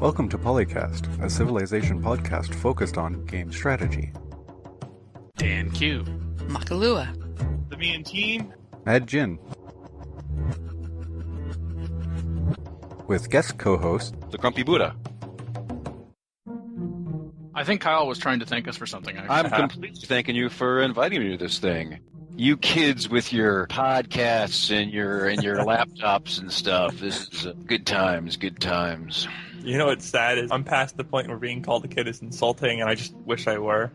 Welcome to PolyCast, a Civilization podcast focused on game strategy. Dan Q. Makalua. The Me and Team. Mad Jin. With guest co-host, the Grumpy Buddha. I think Kyle was trying to thank us for something. I'm completely thanking you for inviting me to this thing. You kids with your podcasts and your laptops and stuff. This is good times, good times. You know what's sad is I'm past the point where being called a kid is insulting, and I just wish I were.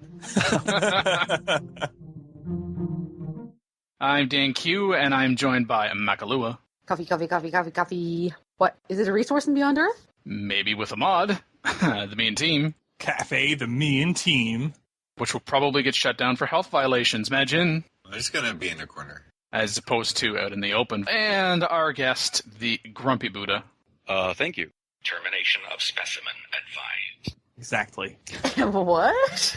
I'm Dan Q, and I'm joined by Makalua. Coffee. What? Is it a resource in Beyond Earth? Maybe with a mod. The Me and Team. Cafe, the Me and Team. Which will probably get shut down for health violations, imagine. It's going to be in a corner. As opposed to out in the open. And our guest, the Grumpy Buddha. Thank you. Termination of specimen advised. Exactly. What?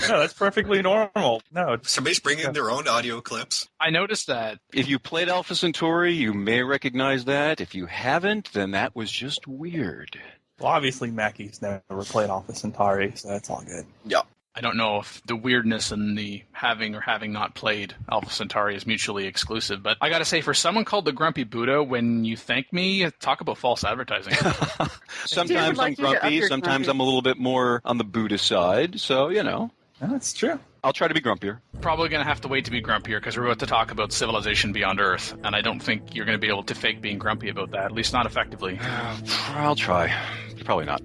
No, that's perfectly normal. No, Somebody's bringing their own audio clips. I noticed that. If you played Alpha Centauri, you may recognize that. If you haven't, then that was just weird. Well, obviously, Mackey's never played Alpha Centauri, so that's all good. Yeah. I don't know if the weirdness and the having or having not played Alpha Centauri is mutually exclusive, but I gotta say, for someone called the Grumpy Buddha, when you thank me, talk about false advertising. Sometimes I'm grumpy, sometimes I'm a little bit more on the Buddha side, so, you know. That's true. I'll try to be grumpier. Probably going to have to wait to be grumpier because we're about to talk about Civilization Beyond Earth, and I don't think you're going to be able to fake being grumpy about that, at least not effectively. I'll try. Probably not.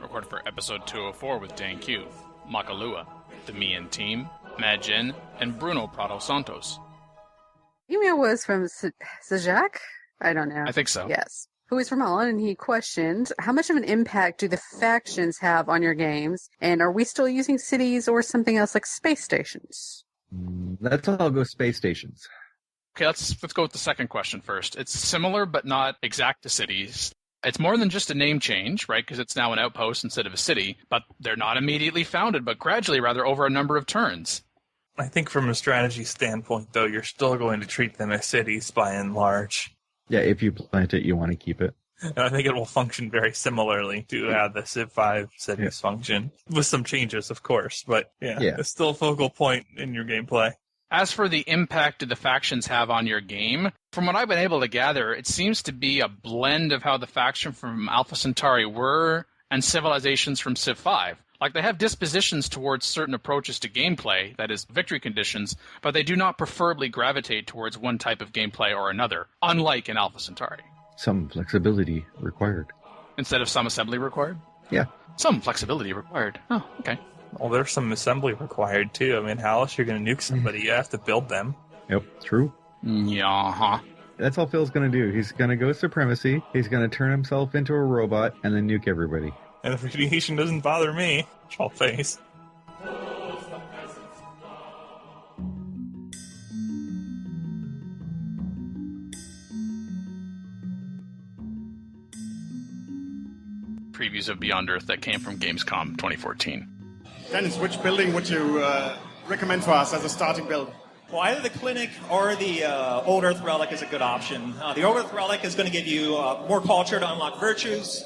Recorded for episode 204 with Dan Q, Makalua, the Me and Team, Mad Jin, and Bruno Prado Santos. Email was from Sajak? I don't know. I think so. Yes. Who is from Holland, and he questioned, how much of an impact do the factions have on your games, and are we still using cities or something else like space stations? Let's all go space stations. Okay, let's go with the second question first. It's similar but not exact to cities. It's more than just a name change, right, because it's now an outpost instead of a city, but they're not immediately founded, but gradually, rather, over a number of turns. I think from a strategy standpoint, though, you're still going to treat them as cities by and large. Yeah, if you plant it, you want to keep it. And I think it will function very similarly to how the Civ 5 cities function, with some changes, of course, but yeah, it's still a focal point in your gameplay. As for the impact the factions have on your game, from what I've been able to gather, it seems to be a blend of how the faction from Alpha Centauri were and civilizations from Civ 5. Like, they have dispositions towards certain approaches to gameplay, that is, victory conditions, but they do not preferably gravitate towards one type of gameplay or another, unlike in Alpha Centauri. Some flexibility required. Instead of some assembly required? Yeah. Some flexibility required. Oh, okay. Well, there's some assembly required, too. I mean, how else are you going to nuke somebody? You have to build them. Yep, true. Yeah. That's all Phil's going to do. He's going to go supremacy, he's going to turn himself into a robot, and then nuke everybody. And the radiation doesn't bother me, which I'll face. Previews of Beyond Earth that came from Gamescom 2014. Dennis, which building would you recommend for us as a starting build? Well, either the Clinic or the Old Earth Relic is a good option. The Old Earth Relic is going to give you more culture to unlock virtues.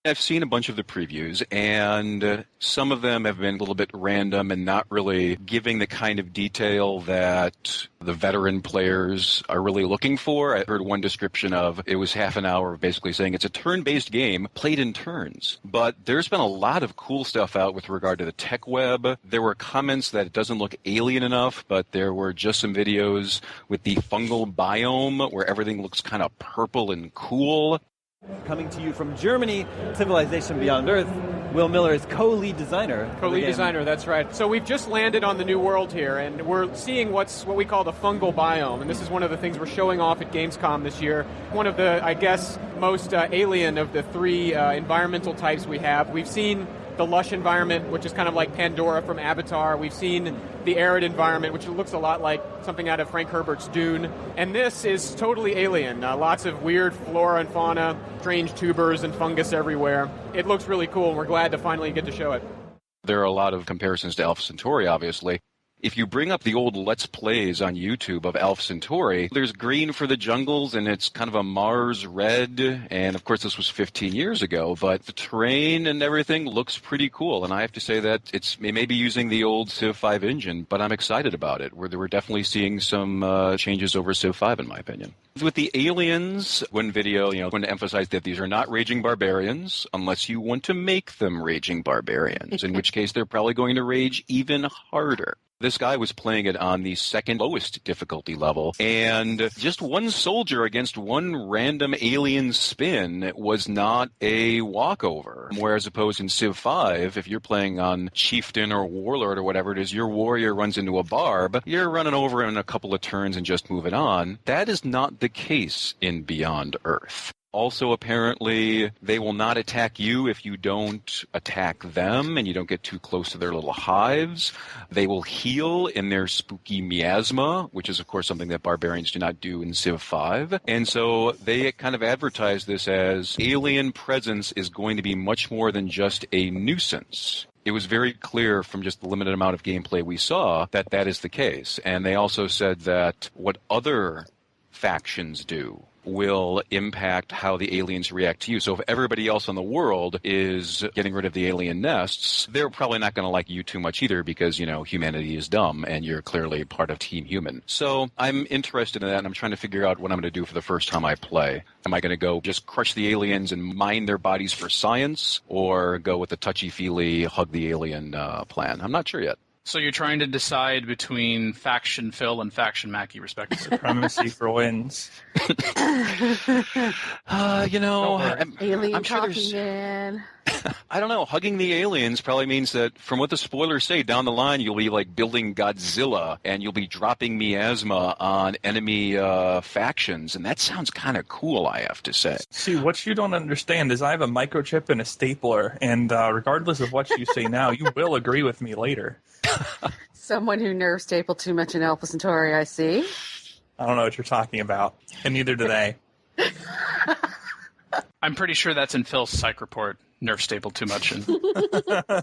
I've seen a bunch of the previews, and some of them have been a little bit random and not really giving the kind of detail that the veteran players are really looking for. I heard one description of it was half an hour of basically saying it's a turn-based game played in turns. But there's been a lot of cool stuff out with regard to the tech web. There were comments that it doesn't look alien enough, but there were just some videos with the fungal biome where everything looks kind of purple and cool. Coming to you from Germany, Civilization Beyond Earth, Will Miller is co-lead designer. Co-lead designer, that's right. So we've just landed on the new world here, and we're seeing what we call the fungal biome, and this is one of the things we're showing off at Gamescom this year. One of the, I guess, most alien of the three environmental types we have. We've seen the lush environment, which is kind of like Pandora from Avatar. We've seen the arid environment, which looks a lot like something out of Frank Herbert's Dune. And this is totally alien. Lots of weird flora and fauna, strange tubers and fungus everywhere. It looks really cool, and we're glad to finally get to show it. There are a lot of comparisons to Alpha Centauri, obviously. If you bring up the old Let's Plays on YouTube of Alpha Centauri, there's green for the jungles, and it's kind of a Mars red. And, of course, this was 15 years ago, but the terrain and everything looks pretty cool. And I have to say that it may be using the old Civ 5 engine, but I'm excited about it. We're definitely seeing some changes over Civ 5, in my opinion. With the aliens, one video, want to emphasize that these are not raging barbarians unless you want to make them raging barbarians, in which case they're probably going to rage even harder. This guy was playing it on the second lowest difficulty level, and just one soldier against one random alien spin was not a walkover. Whereas opposed in Civ 5, if you're playing on Chieftain or Warlord or whatever it is, your warrior runs into a barb, you're running over in a couple of turns and just moving on. That is not the case in Beyond Earth. Also, apparently, they will not attack you if you don't attack them and you don't get too close to their little hives. They will heal in their spooky miasma, which is, of course, something that barbarians do not do in Civ 5. And so they kind of advertise this as alien presence is going to be much more than just a nuisance. It was very clear from just the limited amount of gameplay we saw that that is the case. And they also said that what other factions do will impact how the aliens react to you. So if everybody else in the world is getting rid of the alien nests, they're probably not going to like you too much either because, humanity is dumb and you're clearly part of Team Human. So I'm interested in that, and I'm trying to figure out what I'm going to do for the first time I play. Am I going to go just crush the aliens and mine their bodies for science, or go with the touchy-feely hug the alien plan? I'm not sure yet. So you're trying to decide between Faction Phil and Faction Mackie, respectively. Supremacy for wins. Alien I'm sure talking man. I don't know. Hugging the aliens probably means that, from what the spoilers say, down the line you'll be like building Godzilla and you'll be dropping miasma on enemy factions, and that sounds kind of cool, I have to say. See, what you don't understand is I have a microchip and a stapler, and regardless of what you say now, you will agree with me later. Someone who nerve stapled too much in Alpha Centauri, I see. I don't know what you're talking about, and neither do they. I'm pretty sure that's in Phil's psych report. Nerve stapled too much in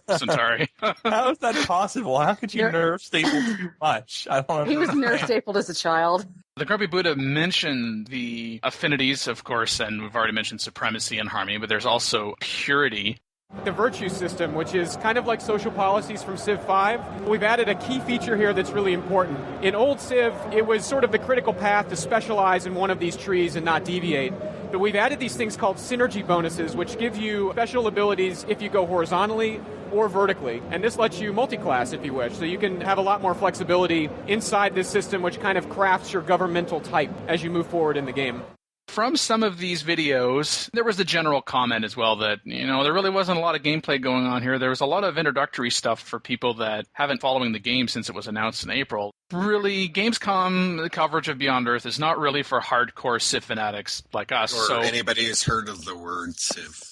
Centauri. How is that possible? How could you nerve staple too much? I don't know. He was nerve stapled as a child. The Grumpy Buddha mentioned the affinities, of course, and we've already mentioned supremacy and harmony, but there's also purity. The virtue system, which is kind of like social policies from Civ 5, we've added a key feature here that's really important. In old Civ, it was sort of the critical path to specialize in one of these trees and not deviate. But we've added these things called synergy bonuses, which give you special abilities if you go horizontally or vertically. And this lets you multi-class if you wish. So you can have a lot more flexibility inside this system, which kind of crafts your governmental type as you move forward in the game. From some of these videos, there was the general comment as well that, there really wasn't a lot of gameplay going on here. There was a lot of introductory stuff for people that haven't following the game since it was announced in April. Really, Gamescom, the coverage of Beyond Earth is not really for hardcore Civ fanatics like us. Or anybody who's heard of the word Civ.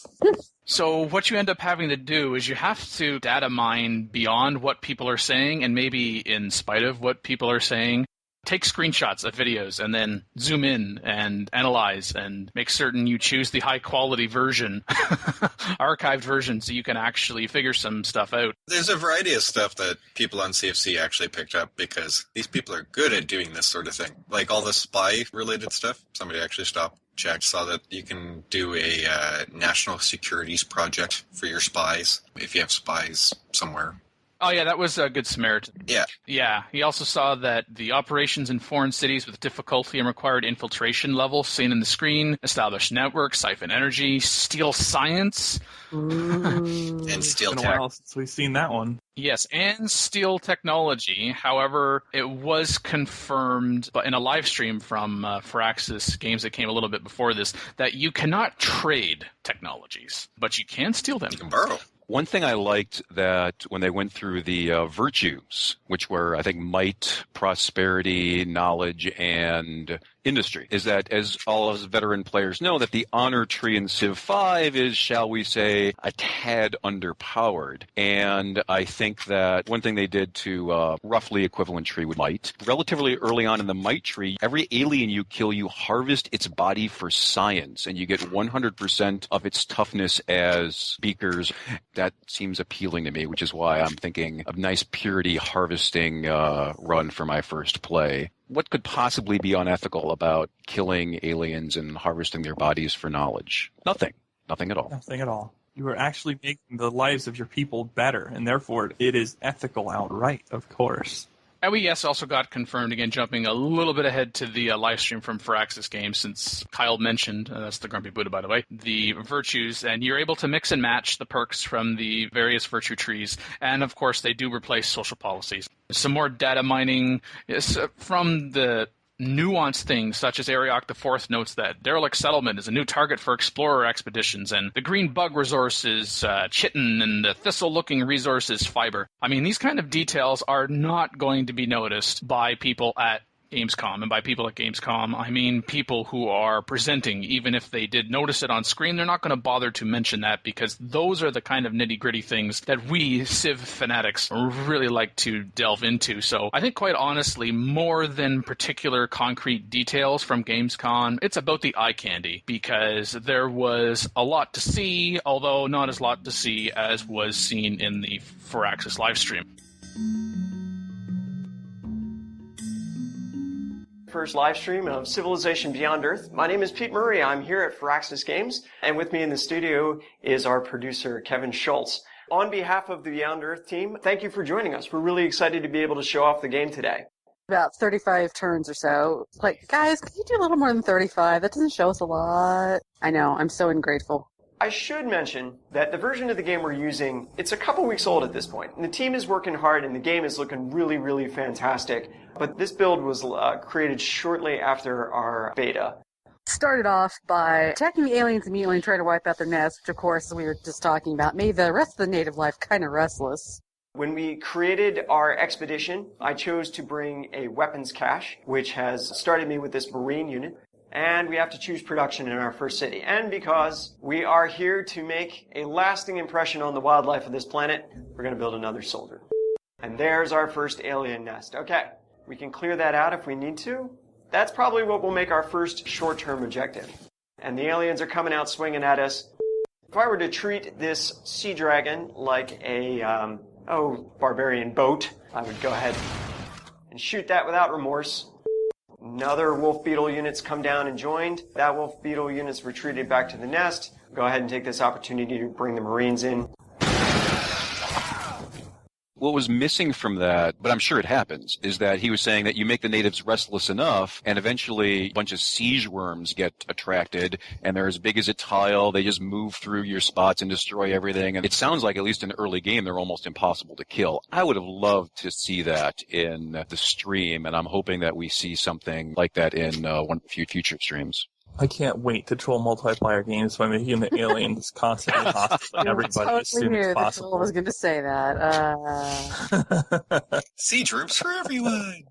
So what you end up having to do is you have to data mine beyond what people are saying, and maybe in spite of what people are saying. Take screenshots of videos and then zoom in and analyze and make certain you choose the high-quality version, archived version, so you can actually figure some stuff out. There's a variety of stuff that people on CFC actually picked up because these people are good at doing this sort of thing. Like all the spy-related stuff, somebody actually stopped, checked, saw that you can do a national securities project for your spies if you have spies somewhere. Oh, yeah, that was a Good Samaritan. Yeah. Yeah, he also saw that the operations in foreign cities with difficulty and required infiltration level seen in the screen, established networks, siphon energy, steal science. And steal tech. It's been a while since we've seen that one. Yes, and steal technology. However, it was confirmed in a live stream from Firaxis Games that came a little bit before this that you cannot trade technologies, but you can steal them. You can borrow. One thing I liked that when they went through the virtues, which were, I think, might, prosperity, knowledge, and industry, is that, as all of us veteran players know, that the honor tree in Civ 5 is, shall we say, a tad underpowered. And I think that one thing they did to roughly equivalent tree with Might, relatively early on in the Might tree, every alien you kill, you harvest its body for science, and you get 100% of its toughness as speakers. That seems appealing to me, which is why I'm thinking of nice purity harvesting run for my first play. What could possibly be unethical about killing aliens and harvesting their bodies for knowledge? Nothing. Nothing at all. Nothing at all. You are actually making the lives of your people better, and therefore it is ethical outright, of course. LES also got confirmed, again, jumping a little bit ahead to the live stream from Firaxis Games, since Kyle mentioned, that's the Grumpy Buddha, by the way, the virtues, and you're able to mix and match the perks from the various virtue trees, and of course they do replace social policies. Some more data mining from the nuanced things, such as Ariok IV notes that derelict settlement is a new target for explorer expeditions, and the green bug resource is chitin, and the thistle-looking resource is fiber. I mean, these kind of details are not going to be noticed by people at Gamescom, and by people at Gamescom, I mean people who are presenting. Even if they did notice it on screen, they're not going to bother to mention that, because those are the kind of nitty-gritty things that we Civ fanatics really like to delve into. So I think, quite honestly, more than particular concrete details from Gamescom, it's about the eye candy, because there was a lot to see, although not as lot to see as was seen in the Firaxis livestream. First live stream of Civilization Beyond Earth. My name is Pete Murray. I'm here at Firaxis Games, and with me in the studio is our producer, Kevin Schultz. On behalf of the Beyond Earth team, thank you for joining us. We're really excited to be able to show off the game today. About 35 turns or so. Like, guys, can you do a little more than 35? That doesn't show us a lot. I know, I'm so ungrateful. I should mention that the version of the game we're using, it's a couple weeks old at this point. And the team is working hard, and the game is looking really, really fantastic. But this build was created shortly after our beta. Started off by attacking the aliens immediately and trying to wipe out their nests, which, of course, as we were just talking about, made the rest of the native life kind of restless. When we created our expedition, I chose to bring a weapons cache, which has started me with this Marine unit. And we have to choose production in our first city. And because we are here to make a lasting impression on the wildlife of this planet, we're going to build another soldier. And there's our first alien nest. Okay, we can clear that out if we need to. That's probably what will make our first short-term objective. And the aliens are coming out swinging at us. If I were to treat this sea dragon like a, barbarian boat, I would go ahead and shoot that without remorse. Another wolf beetle unit's come down and joined. That wolf beetle unit's retreated back to the nest. Go ahead and take this opportunity to bring the Marines in. What was missing from that, but I'm sure it happens, is that he was saying that you make the natives restless enough, and eventually a bunch of siege worms get attracted, and they're as big as a tile. They just move through your spots and destroy everything. And it sounds like, at least in the early game, they're almost impossible to kill. I would have loved to see that in the stream, and I'm hoping that we see something like that in one of the future streams. I can't wait to troll multiplayer games by making the aliens constantly hostile to everybody as soon as possible. I was going to say that. Sea troops for everyone.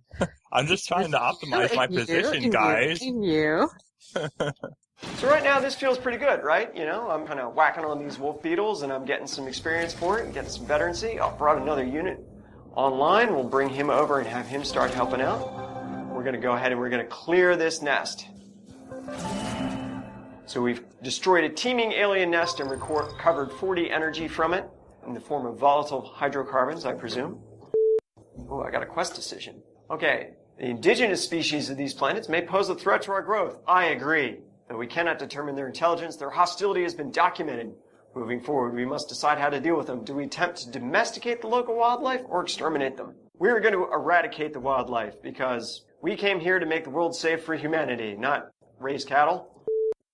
I'm just trying to optimize my position, guys. So right now this feels pretty good, right? You know, I'm kind of whacking on these wolf beetles and I'm getting some experience for it and getting some veterancy. I brought another unit online. We'll bring him over and have him start helping out. We're going to go ahead and we're going to clear this nest. So we've destroyed a teeming alien nest and recovered 40 energy from it in the form of volatile hydrocarbons, I presume. Oh, I got a quest decision. Okay, the indigenous species of these planets may pose a threat to our growth. I agree. Though we cannot determine their intelligence, their hostility has been documented. Moving forward, we must decide how to deal with them. Do we attempt to domesticate the local wildlife or exterminate them? We are going to eradicate the wildlife because we came here to make the world safe for humanity, not raise cattle.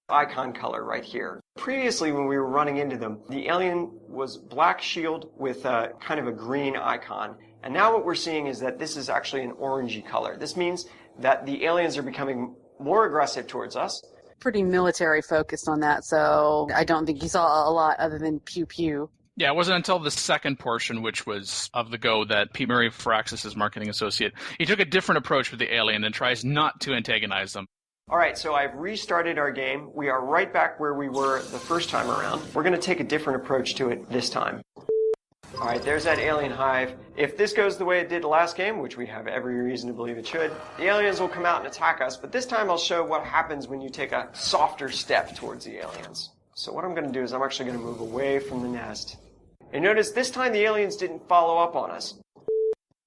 Icon color right here. Previously, when we were running into them, the alien was black shield with kind of a green icon. And now what we're seeing is that this is actually an orangey color. This means that the aliens are becoming more aggressive towards us. Pretty military focused on that, so I don't think you saw a lot other than pew pew. Yeah, it wasn't until the second portion, which was of the go, that Pete Murray, Firaxis' marketing associate, he took a different approach with the alien and tries not to antagonize them. All right, so I've restarted our game. We are right back where we were the first time around. We're going to take a different approach to it this time. All right, there's that alien hive. If this goes the way it did the last game, which we have every reason to believe it should, the aliens will come out and attack us, but this time I'll show what happens when you take a softer step towards the aliens. So what I'm going to do is I'm actually going to move away from the nest. And notice this time the aliens didn't follow up on us.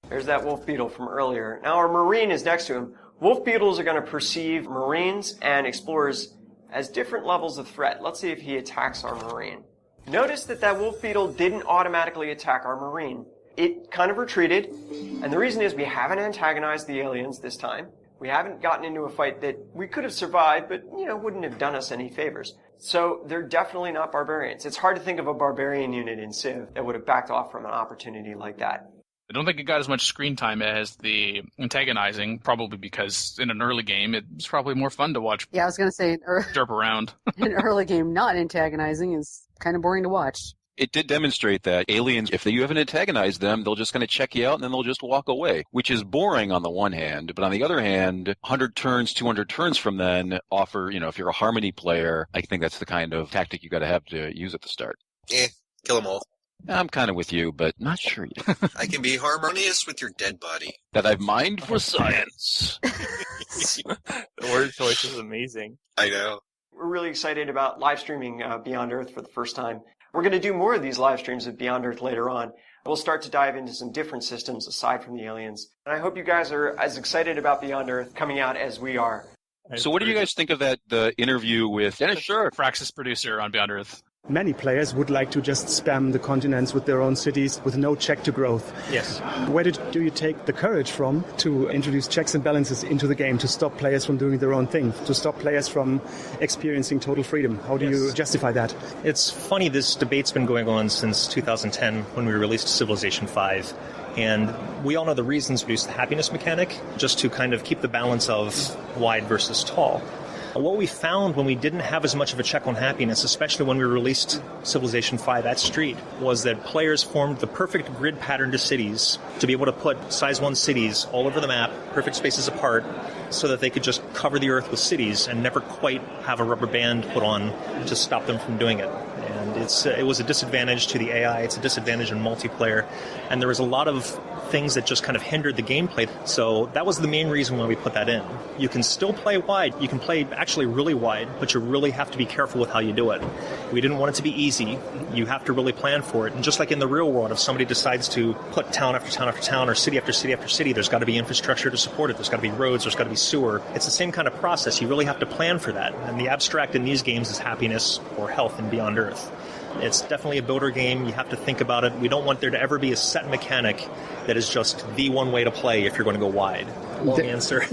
There's that wolf beetle from earlier. Now our marine is next to him. Wolf beetles are going to perceive marines and explorers as different levels of threat. Let's see if he attacks our marine. Notice that wolf beetle didn't automatically attack our marine. It kind of retreated, and the reason is we haven't antagonized the aliens this time. We haven't gotten into a fight that we could have survived, but, wouldn't have done us any favors. So they're definitely not barbarians. It's hard to think of a barbarian unit in Civ that would have backed off from an opportunity like that. I don't think it got as much screen time as the antagonizing, probably because in an early game, it's probably more fun to watch. Yeah, I was going to say derp around. An early game not antagonizing is kind of boring to watch. It did demonstrate that aliens, if you haven't antagonized them, they'll just kind of check you out and then they'll just walk away, which is boring on the one hand. But on the other hand, 100 turns, 200 turns from then offer, if you're a Harmony player, I think that's the kind of tactic you got to have to use at the start. Kill them all. I'm kind of with you, but not sure yet. I can be harmonious with your dead body. That I've mined for science. The word choice is amazing. I know. We're really excited about live streaming Beyond Earth for the first time. We're going to do more of these live streams of Beyond Earth later on. We'll start to dive into some different systems aside from the aliens. And I hope you guys are as excited about Beyond Earth coming out as we are. So what do you guys think of the interview with Dennis Sure, Fraxis producer on Beyond Earth? Many players would like to just spam the continents with their own cities with no check to growth. Yes. Where do you take the courage from to introduce checks and balances into the game, to stop players from doing their own thing, to stop players from experiencing total freedom? How do you justify that? It's funny, this debate's been going on since 2010 when we released Civilization 5. And we all know the reasons we used the happiness mechanic, just to kind of keep the balance of wide versus tall. What we found when we didn't have as much of a check on happiness, especially when we released Civilization 5 at Street, was that players formed the perfect grid pattern to cities to be able to put size 1 cities all over the map, perfect spaces apart, so that they could just cover the Earth with cities and never quite have a rubber band put on to stop them from doing it. And it was a disadvantage to the AI, it's a disadvantage in multiplayer, and there was a lot of things that just kind of hindered the gameplay. So that was the main reason why we put that in. You can still play wide, you can play actually really wide, but you really have to be careful with how you do it. We didn't want it to be easy. You have to really plan for it. And just like in the real world, if somebody decides to put town after town after town or city after city after city, there's got to be infrastructure to support it. There's got to be roads, there's got to be sewer. It's the same kind of process. You really have to plan for that. And the abstract in these games is happiness or health in Beyond Earth. It's definitely a builder game. You have to think about it. We don't want there to ever be a set mechanic that is just the one way to play if you're going to go wide. Long answer.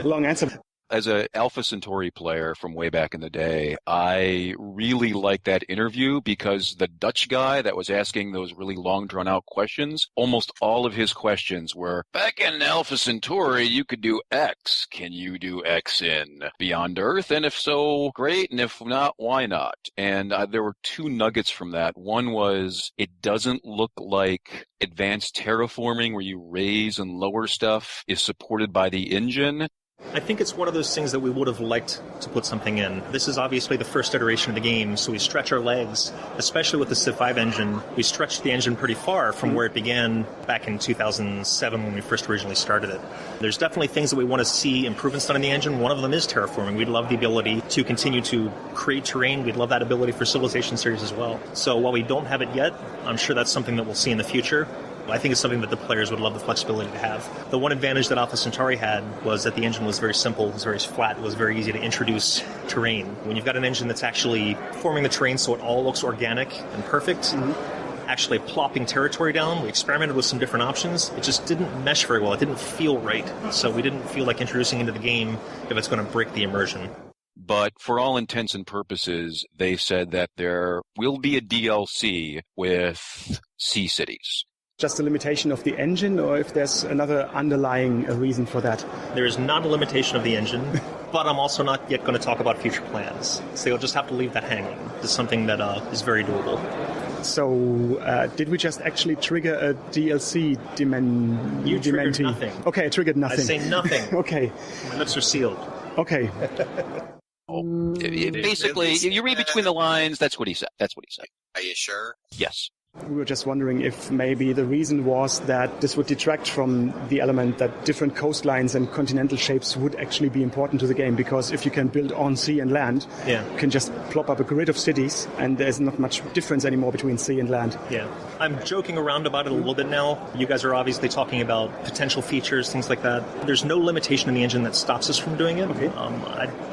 Long answer. As an Alpha Centauri player from way back in the day, I really liked that interview because the Dutch guy that was asking those really long, drawn-out questions, almost all of his questions were, back in Alpha Centauri, you could do X. Can you do X in Beyond Earth? And if so, great. And if not, why not? And there were two nuggets from that. One was, it doesn't look like advanced terraforming where you raise and lower stuff is supported by the engine. I think it's one of those things that we would have liked to put something in. This is obviously the first iteration of the game, so we stretch our legs, especially with the Civ 5 engine. We stretched the engine pretty far from where it began back in 2007 when we first originally started it. There's definitely things that we want to see improvements done in the engine. One of them is terraforming. We'd love the ability to continue to create terrain. We'd love that ability for Civilization series as well. So while we don't have it yet, I'm sure that's something that we'll see in the future. I think it's something that the players would love the flexibility to have. The one advantage that Alpha Centauri had was that the engine was very simple, it was very flat, it was very easy to introduce terrain. When you've got an engine that's actually forming the terrain so it all looks organic and perfect, actually plopping territory down, we experimented with some different options. It just didn't mesh very well. It didn't feel right. So we didn't feel like introducing into the game if it's going to break the immersion. But for all intents and purposes, they said that there will be a DLC with Sea Cities. Just a limitation of the engine, or if there's another underlying reason for that? There is not a limitation of the engine, but I'm also not yet going to talk about future plans. So you'll just have to leave that hanging. It's something that is very doable. So, did we just actually trigger a DLC You triggered nothing. Okay, I triggered nothing. I say nothing. Okay. My lips are sealed. Okay. Basically, you read between the lines. That's what he said. Are you sure? Yes. We were just wondering if maybe the reason was that this would detract from the element that different coastlines and continental shapes would actually be important to the game, because if you can build on sea and land, you can just plop up a grid of cities and there's not much difference anymore between sea and land. Yeah. I'm joking around about it a little bit now. You guys are obviously talking about potential features, things like that. There's no limitation in the engine that stops us from doing it. Okay.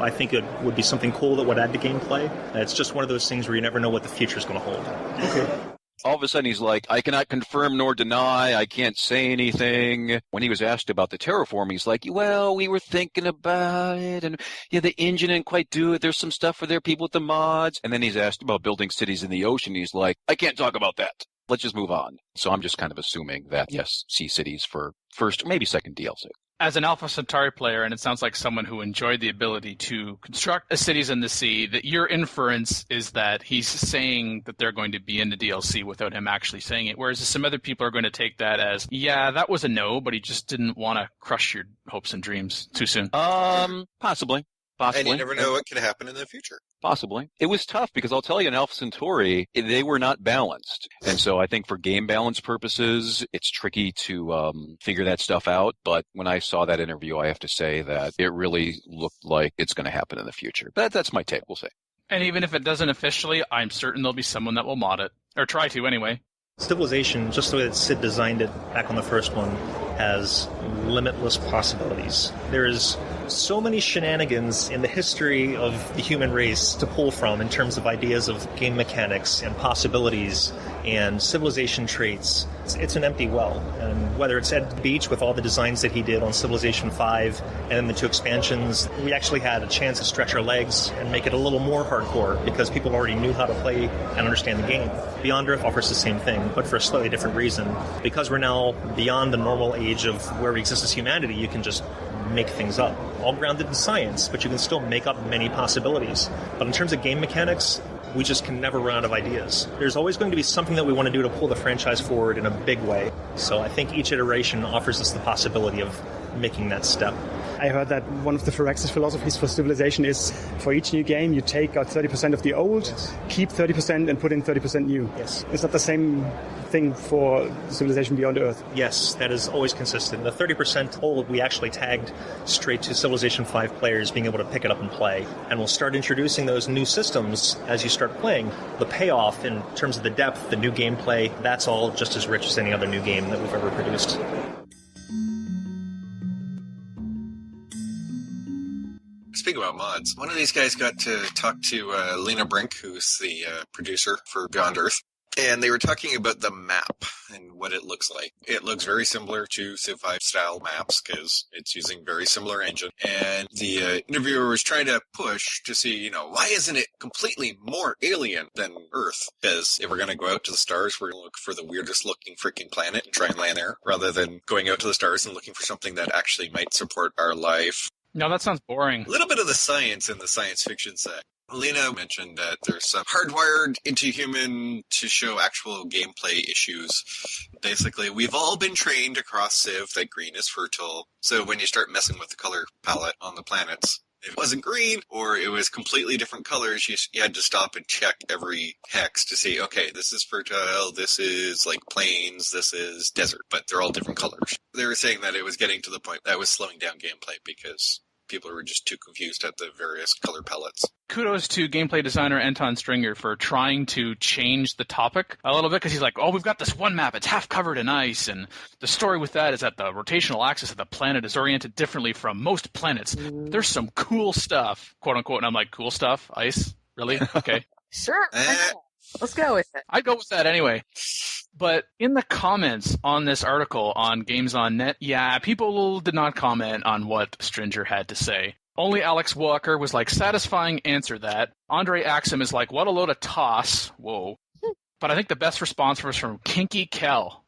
I think it would be something cool that would add to gameplay. It's just one of those things where you never know what the future is going to hold. Okay. All of a sudden, he's like, I cannot confirm nor deny. I can't say anything. When he was asked about the terraform, he's like, well, we were thinking about it. And the engine didn't quite do it. There's some stuff for their people with the mods. And then he's asked about building cities in the ocean. He's like, I can't talk about that. Let's just move on. So I'm just kind of assuming that, yes, sea cities for first, maybe second DLC. As an Alpha Centauri player, and it sounds like someone who enjoyed the ability to construct cities in the sea, that your inference is that he's saying that they're going to be in the DLC without him actually saying it, whereas some other people are going to take that as, yeah, that was a no, but he just didn't want to crush your hopes and dreams too soon. Possibly. And you never know what could happen in the future. Possibly. It was tough because I'll tell you, in Alpha Centauri, they were not balanced. And so I think for game balance purposes, it's tricky to figure that stuff out. But when I saw that interview, I have to say that it really looked like it's going to happen in the future. But that's my take, we'll say. And even if it doesn't officially, I'm certain there'll be someone that will mod it. Or try to, anyway. Civilization, just the way that Sid designed it back on the first one, has limitless possibilities. There is so many shenanigans in the history of the human race to pull from in terms of ideas of game mechanics and possibilities and civilization traits. It's an empty well. And whether it's Ed Beach with all the designs that he did on Civilization 5 and then the 2 expansions, we actually had a chance to stretch our legs and make it a little more hardcore because people already knew how to play and understand the game. Beyond Earth offers the same thing, but for a slightly different reason. Because we're now beyond the normal age of where we exist as humanity, you can just make things up. All grounded in science, but you can still make up many possibilities. But in terms of game mechanics, we just can never run out of ideas. There's always going to be something that we want to do to pull the franchise forward in a big way. So I think each iteration offers us the possibility of making that step. I heard that one of the Firaxis philosophies for Civilization is for each new game you take out 30% of the old, keep 30% and put in 30% new. Yes. Is that the same thing for Civilization Beyond Earth? Yes, that is always consistent. The 30% old we actually tagged straight to Civilization 5 players being able to pick it up and play. And we'll start introducing those new systems as you start playing. The payoff in terms of the depth, the new gameplay, that's all just as rich as any other new game that we've ever produced. Speaking about mods, one of these guys got to talk to Lena Brink, who's the producer for Beyond Earth, and they were talking about the map and what it looks like. It looks very similar to Civ 5 style maps because it's using very similar engine. And the interviewer was trying to push to see, why isn't it completely more alien than Earth? Because if we're going to go out to the stars, we're going to look for the weirdest looking freaking planet and try and land there, rather than going out to the stars and looking for something that actually might support our life. No, that sounds boring. A little bit of the science in the science fiction side. Lena mentioned that there's some hardwired into human to show actual gameplay issues. Basically, we've all been trained across Civ that green is fertile. So when you start messing with the color palette on the planets, if it wasn't green or it was completely different colors, you had to stop and check every hex to see, okay, this is fertile, this is like plains, this is desert, but they're all different colors. They were saying that it was getting to the point that was slowing down gameplay because people were just too confused at the various color palettes. Kudos to gameplay designer Anton Stringer for trying to change the topic a little bit, because he's like, we've got this one map, it's half covered in ice, and the story with that is that the rotational axis of the planet is oriented differently from most planets. There's some cool stuff, quote unquote, and I'm like, cool stuff? Ice? Really? Okay. Sure. Let's go with it. I'd go with that anyway. But in the comments on this article on Games on Net, people did not comment on what Stringer had to say. Only Alex Walker was like, satisfying answer that. Andre Axum is like, what a load of toss. Whoa. But I think the best response was from Kinky Kel.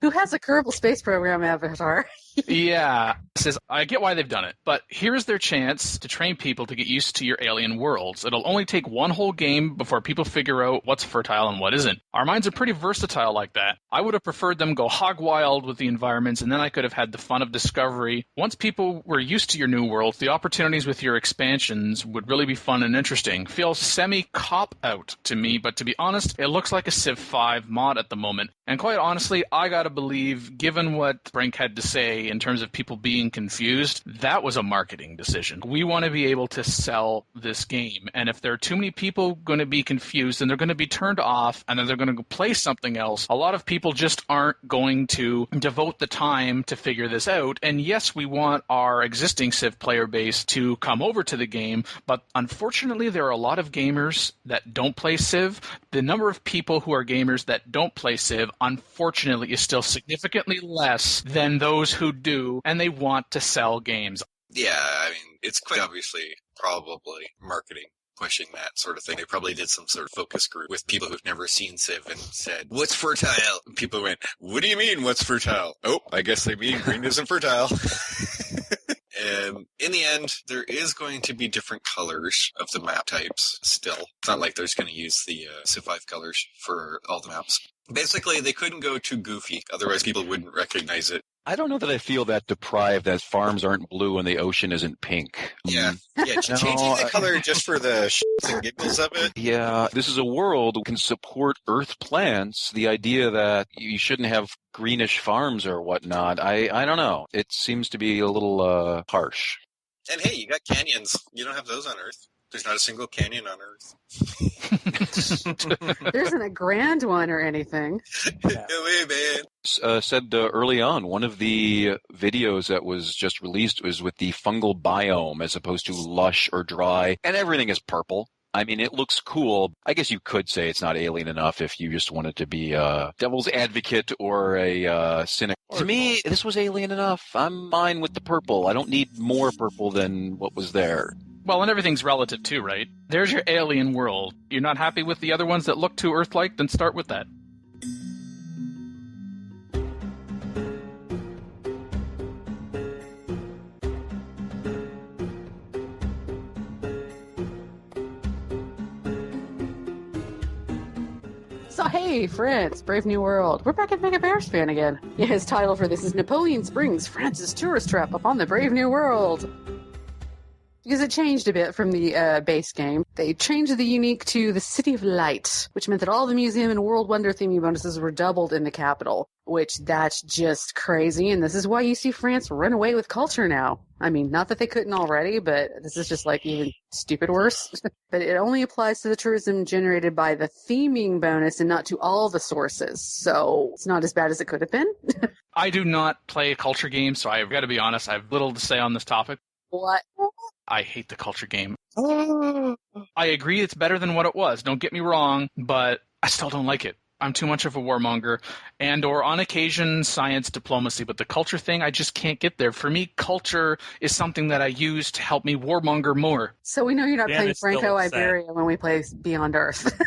Who has a Kerbal Space Program avatar? Yeah. It says, I get why they've done it, but here's their chance to train people to get used to your alien worlds. It'll only take one whole game before people figure out what's fertile and what isn't. Our minds are pretty versatile like that. I would have preferred them go hog wild with the environments, and then I could have had the fun of discovery. Once people were used to your new worlds, the opportunities with your expansions would really be fun and interesting. Feels semi-cop-out to me, but to be honest, it looks like a Civ 5 mod at the moment. And quite honestly, I gotta believe, given what Brink had to say in terms of people being confused, that was a marketing decision. We want to be able to sell this game, and if there are too many people going to be confused, then they're going to be turned off, and then they're going to play something else. A lot of people just aren't going to devote the time to figure this out, and yes, we want our existing Civ player base to come over to the game, but unfortunately there are a lot of gamers that don't play Civ. The number of people who are gamers that don't play Civ, unfortunately, is still significantly less than those who do, and they want to sell games. Yeah, I mean, it's quite obviously probably marketing pushing that sort of thing. They probably did some sort of focus group with people who've never seen Civ and said, what's fertile? And people went, what do you mean, what's fertile? Oh, I guess they mean green isn't fertile. And in the end, there is going to be different colors of the map types still. It's not like there's going to use the Civ 5 colors for all the maps. Basically, they couldn't go too goofy, otherwise people wouldn't recognize it. I don't know that I feel that deprived that farms aren't blue and the ocean isn't pink. Yeah, changing the color just for the shits and giggles of it. Yeah, this is a world that can support Earth plants. The idea that you shouldn't have greenish farms or whatnot, I don't know. It seems to be a little harsh. And hey, you got canyons. You don't have those on Earth. There's not a single canyon on Earth. There isn't a grand one or anything. Said early on, one of the videos that was just released was with the fungal biome as opposed to lush or dry, and everything is purple. I mean, it looks cool. I guess you could say it's not alien enough if you just wanted to be a devil's advocate or a cynic. To me, this was alien enough. I'm fine with the purple. I don't need more purple than what was there. Well, and everything's relative too, right? There's your alien world. You're not happy with the other ones that look too Earth-like? Then start with that. So hey, France, Brave New World. We're back at Mega Bears fan again. Yeah, his title for this is Napoleon Springs, France's tourist trap upon the Brave New World. Because it changed a bit from the base game. They changed the unique to the City of Light, which meant that all the museum and World Wonder theming bonuses were doubled in the capital, which that's just crazy, and this is why you see France run away with culture now. I mean, not that they couldn't already, but this is just like even stupid worse. But it only applies to the tourism generated by the theming bonus and not to all the sources, so it's not as bad as it could have been. I do not play culture games, so I've got to be honest, I have little to say on this topic. What? I hate the culture game. I agree it's better than what it was, don't get me wrong, but I still don't like it. I'm too much of a warmonger, and or on occasion science diplomacy, but the culture thing, I just can't get there. For me, culture is something that I use to help me warmonger more. So we know you're not playing Franco-Iberia when we play Beyond Earth.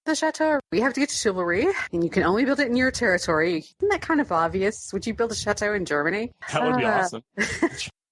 The chateau, we have to get to chivalry, and you can only build it in your territory. Isn't that kind of obvious? Would you build a chateau in Germany? That would be awesome.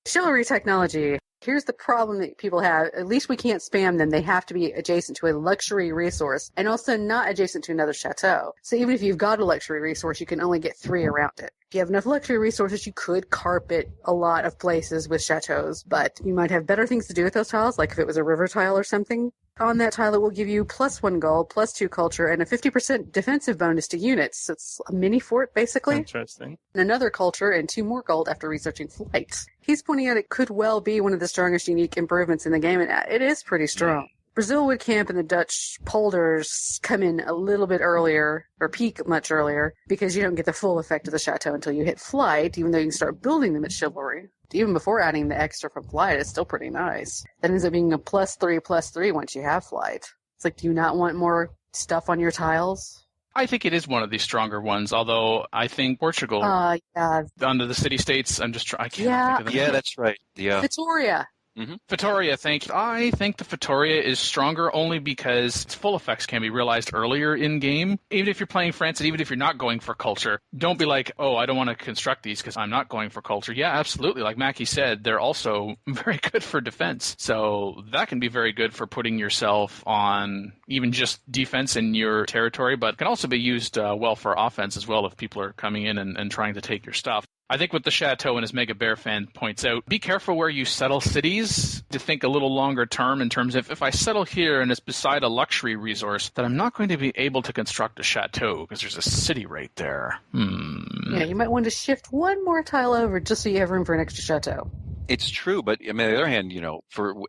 Chivalry technology. Here's the problem that people have. At least we can't spam them. They have to be adjacent to a luxury resource and also not adjacent to another chateau. So even if you've got a luxury resource, you can only get 3 around it. If you have enough luxury resources, you could carpet a lot of places with chateaus, but you might have better things to do with those tiles, like if it was a river tile or something. On that tile, it will give you +1 gold, +2 culture, and a 50% defensive bonus to units. So it's a mini fort, basically. Interesting. And another culture and 2 more gold after researching flight. He's pointing out it could well be one of the strongest unique improvements in the game, and it is pretty strong. Brazilwood Camp and the Dutch polders come in a little bit earlier, or peak much earlier, because you don't get the full effect of the chateau until you hit flight, even though you can start building them at chivalry. Even before adding the extra from flight, it's still pretty nice. That ends up being a +3/+3 once you have flight. It's like, do you not want more stuff on your tiles? I think it is one of the stronger ones, although I think Portugal, yeah. under the city-states, I can't think of the name. Yeah, that's right. Yeah. Victoria. Mm-hmm. Vittoria, thank you. I think the Vittoria is stronger only because its full effects can be realized earlier in-game. Even if you're playing France and even if you're not going for culture, don't be like, oh, I don't want to construct these because I'm not going for culture. Yeah, absolutely. Like Mackie said, they're also very good for defense. So that can be very good for putting yourself on even just defense in your territory, but can also be used well for offense as well if people are coming in and trying to take your stuff. I think what the Chateau and his Mega Bear fan points out, be careful where you settle cities to think a little longer term in terms of if I settle here and it's beside a luxury resource, then I'm not going to be able to construct a chateau because there's a city right there. Yeah, you might want to shift one more tile over just so you have room for an extra chateau. It's true, but I mean, on the other hand,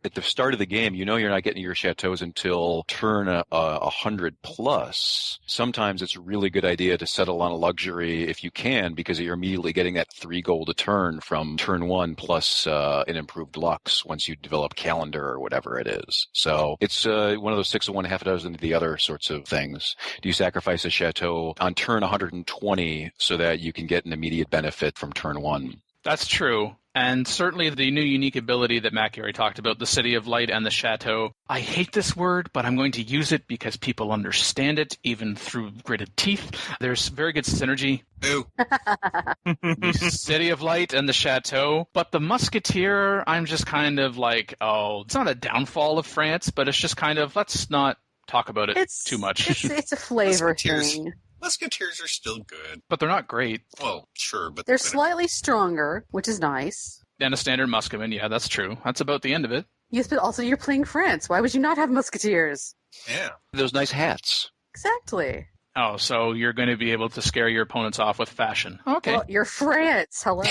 at the start of the game, you're not getting your chateaus until turn 100 plus. Sometimes it's a really good idea to settle on a luxury if you can, because you're immediately getting that 3 gold a turn from turn 1 plus an improved lux once you develop calendar or whatever it is. So it's one of those 6 of one, half a dozen of the other sorts of things. Do you sacrifice a chateau on turn 120 so that you can get an immediate benefit from turn 1? That's true. And certainly the new unique ability that Matt Gary talked about, the City of Light and the Chateau. I hate this word, but I'm going to use it because people understand it, even through gritted teeth. There's very good synergy. Ooh. The City of Light and the Chateau. But the Musketeer, I'm just kind of like, oh, it's not a downfall of France, but it's just kind of, let's not talk about it too much. It's a flavor thing. Musketeers are still good. But they're not great. Well, sure, but... They're slightly stronger, which is nice. And a standard Muskeman, yeah, that's true. That's about the end of it. Yes, but also you're playing France. Why would you not have Musketeers? Yeah. Those nice hats. Exactly. Oh, so you're going to be able to scare your opponents off with fashion. Okay. Well, you're France. Hello.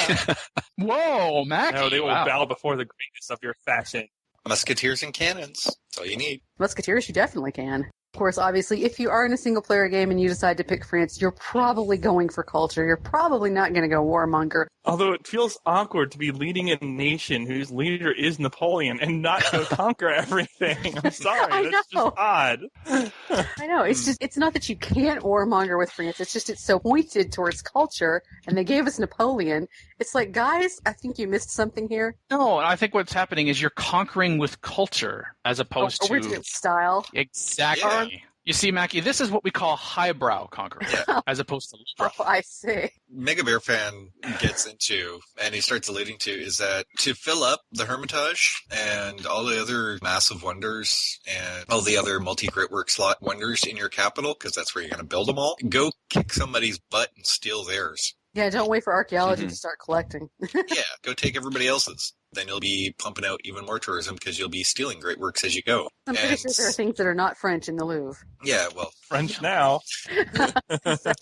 Whoa, Mackie. No, they will bow before the greatness of your fashion. Musketeers and cannons. That's all you need. Musketeers, you definitely can. Of course, obviously, if you are in a single-player game and you decide to pick France, you're probably going for culture. You're probably not going to go warmonger. Although it feels awkward to be leading a nation whose leader is Napoleon and not go conquer everything. I'm sorry, that's just odd. I know. It's not that you can't warmonger with France. It's just it's so pointed towards culture, and they gave us Napoleon. It's like, guys, I think you missed something here. No, I think what's happening is you're conquering with culture as opposed to... original style. Exactly. Yeah. You see, Mackie, this is what we call highbrow conquering, as opposed to lowbrow. Oh, I see. Mega Bear fan gets into, and he starts alluding to, is that to fill up the Hermitage and all the other massive wonders and all the other multi-Gritwork slot wonders in your capital, because that's where you're going to build them all, go kick somebody's butt and steal theirs. Yeah, don't wait for archaeology to start collecting. Yeah, go take everybody else's. Then you'll be pumping out even more tourism because you'll be stealing great works as you go. I'm pretty sure there are things that are not French in the Louvre. Yeah, well. French now.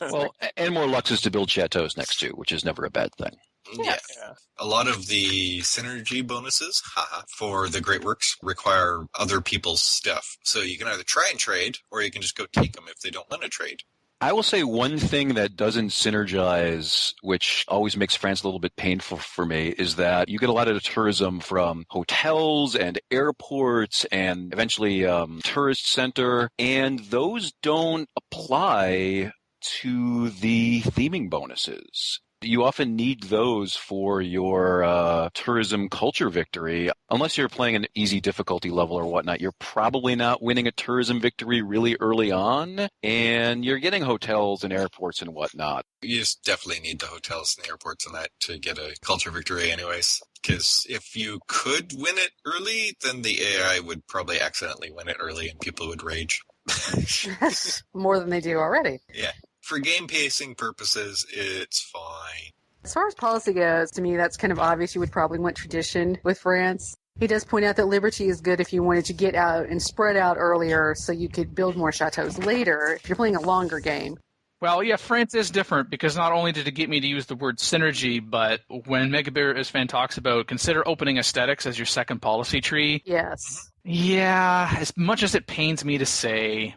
Well, and more luxes to build chateaus next to, which is never a bad thing. Yes. Yeah. A lot of the synergy bonuses for the great works require other people's stuff. So you can either try and trade, or you can just go take them if they don't want to trade. I will say one thing that doesn't synergize, which always makes France a little bit painful for me, is that you get a lot of the tourism from hotels and airports and eventually tourist center, and those don't apply to the theming bonuses. You often need those for your tourism culture victory. Unless you're playing an easy difficulty level or whatnot, you're probably not winning a tourism victory really early on, and you're getting hotels and airports and whatnot. You just definitely need the hotels and the airports and that to get a culture victory anyways. Because if you could win it early, then the AI would probably accidentally win it early and people would rage. More than they do already. Yeah. For game pacing purposes, it's fine. As far as policy goes, to me, that's kind of obvious. You would probably want tradition with France. He does point out that liberty is good if you wanted to get out and spread out earlier so you could build more chateaus later if you're playing a longer game. Well, yeah, France is different because not only did it get me to use the word synergy, but when Mega Bear fan talks about consider opening aesthetics as your second policy tree. Yes. Yeah, as much as it pains me to say,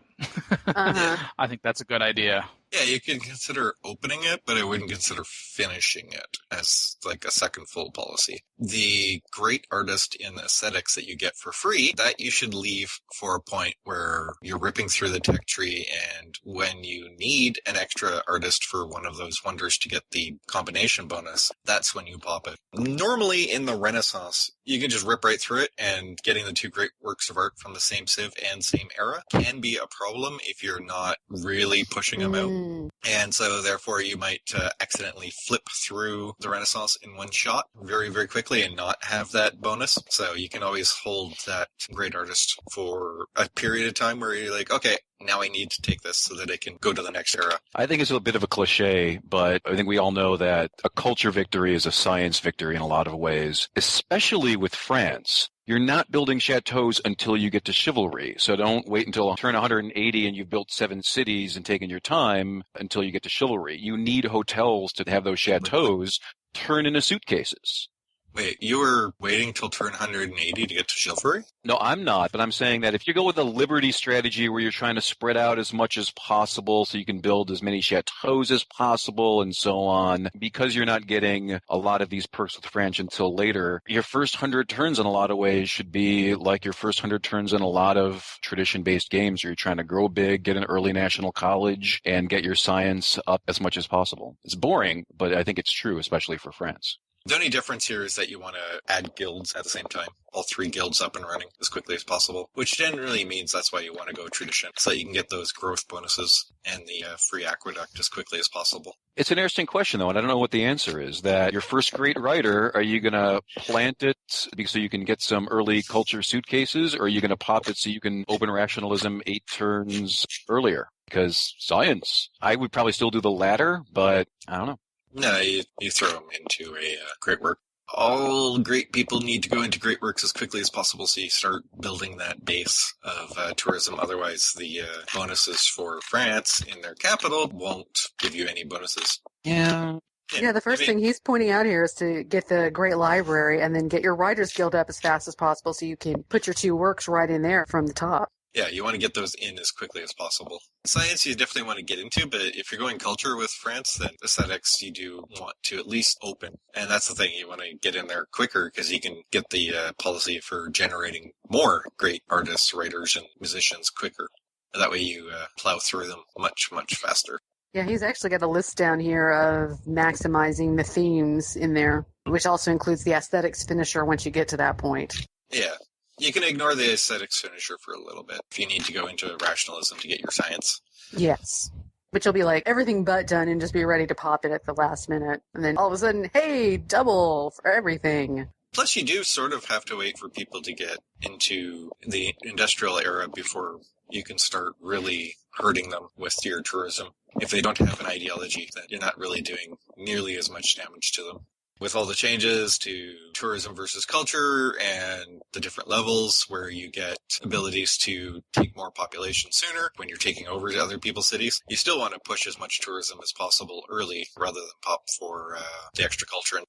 I think that's a good idea. Yeah, you can consider opening it, but I wouldn't consider finishing it as like a second full policy. The great artist in aesthetics that you get for free, that you should leave for a point where you're ripping through the tech tree, and when you need an extra artist for one of those wonders to get the combination bonus, that's when you pop it. Normally in the Renaissance, you can just rip right through it, and getting the two great works of art from the same Civ and same era can be a problem if you're not really pushing them out. And so therefore you might accidentally flip through the Renaissance in one shot very, very quickly and not have that bonus. So you can always hold that great artist for a period of time where you're like, okay, now I need to take this so that I can go to the next era. I think it's a bit of a cliche, but I think we all know that a culture victory is a science victory in a lot of ways, especially with France. You're not building chateaus until you get to chivalry. So don't wait until turn 180 and you've built 7 cities and taken your time until you get to chivalry. You need hotels to have those chateaus turn into suitcases. Wait, you were waiting till turn 180 to get to chivalry? No, I'm not, but I'm saying that if you go with a liberty strategy where you're trying to spread out as much as possible so you can build as many chateaus as possible and so on, because you're not getting a lot of these perks with French until later, your first 100 turns in a lot of ways should be like your first 100 turns in a lot of tradition-based games where you're trying to grow big, get an early national college, and get your science up as much as possible. It's boring, but I think it's true, especially for France. The only difference here is that you want to add guilds at the same time. All 3 guilds up and running as quickly as possible, which generally means that's why you want to go tradition, so that you can get those growth bonuses and the free aqueduct as quickly as possible. It's an interesting question, though, and I don't know what the answer is. That your first great writer, are you going to plant it so you can get some early culture suitcases, or are you going to pop it so you can open rationalism 8 turns earlier? Because science. I would probably still do the latter, but I don't know. No, you throw them into a great work. All great people need to go into great works as quickly as possible, so you start building that base of tourism. Otherwise, the bonuses for France in their capital won't give you any bonuses. Yeah. Yeah, the first thing he's pointing out here is to get the Great Library and then get your Writers Guild up as fast as possible so you can put your 2 works right in there from the top. Yeah, you want to get those in as quickly as possible. Science you definitely want to get into, but if you're going culture with France, then aesthetics you do want to at least open. And that's the thing, you want to get in there quicker because you can get the policy for generating more great artists, writers, and musicians quicker. And that way you plow through them much, much faster. Yeah, he's actually got a list down here of maximizing the themes in there, which also includes the aesthetics finisher once you get to that point. Yeah. You can ignore the aesthetics finisher for a little bit if you need to go into rationalism to get your science. Yes. But you'll be like, everything but done and just be ready to pop it at the last minute. And then all of a sudden, hey, double for everything. Plus, you do sort of have to wait for people to get into the industrial era before you can start really hurting them with your tourism. If they don't have an ideology, then you're not really doing nearly as much damage to them. With all the changes to tourism versus culture and the different levels where you get abilities to take more population sooner when you're taking over other people's cities, you still want to push as much tourism as possible early rather than pop for the extra culture.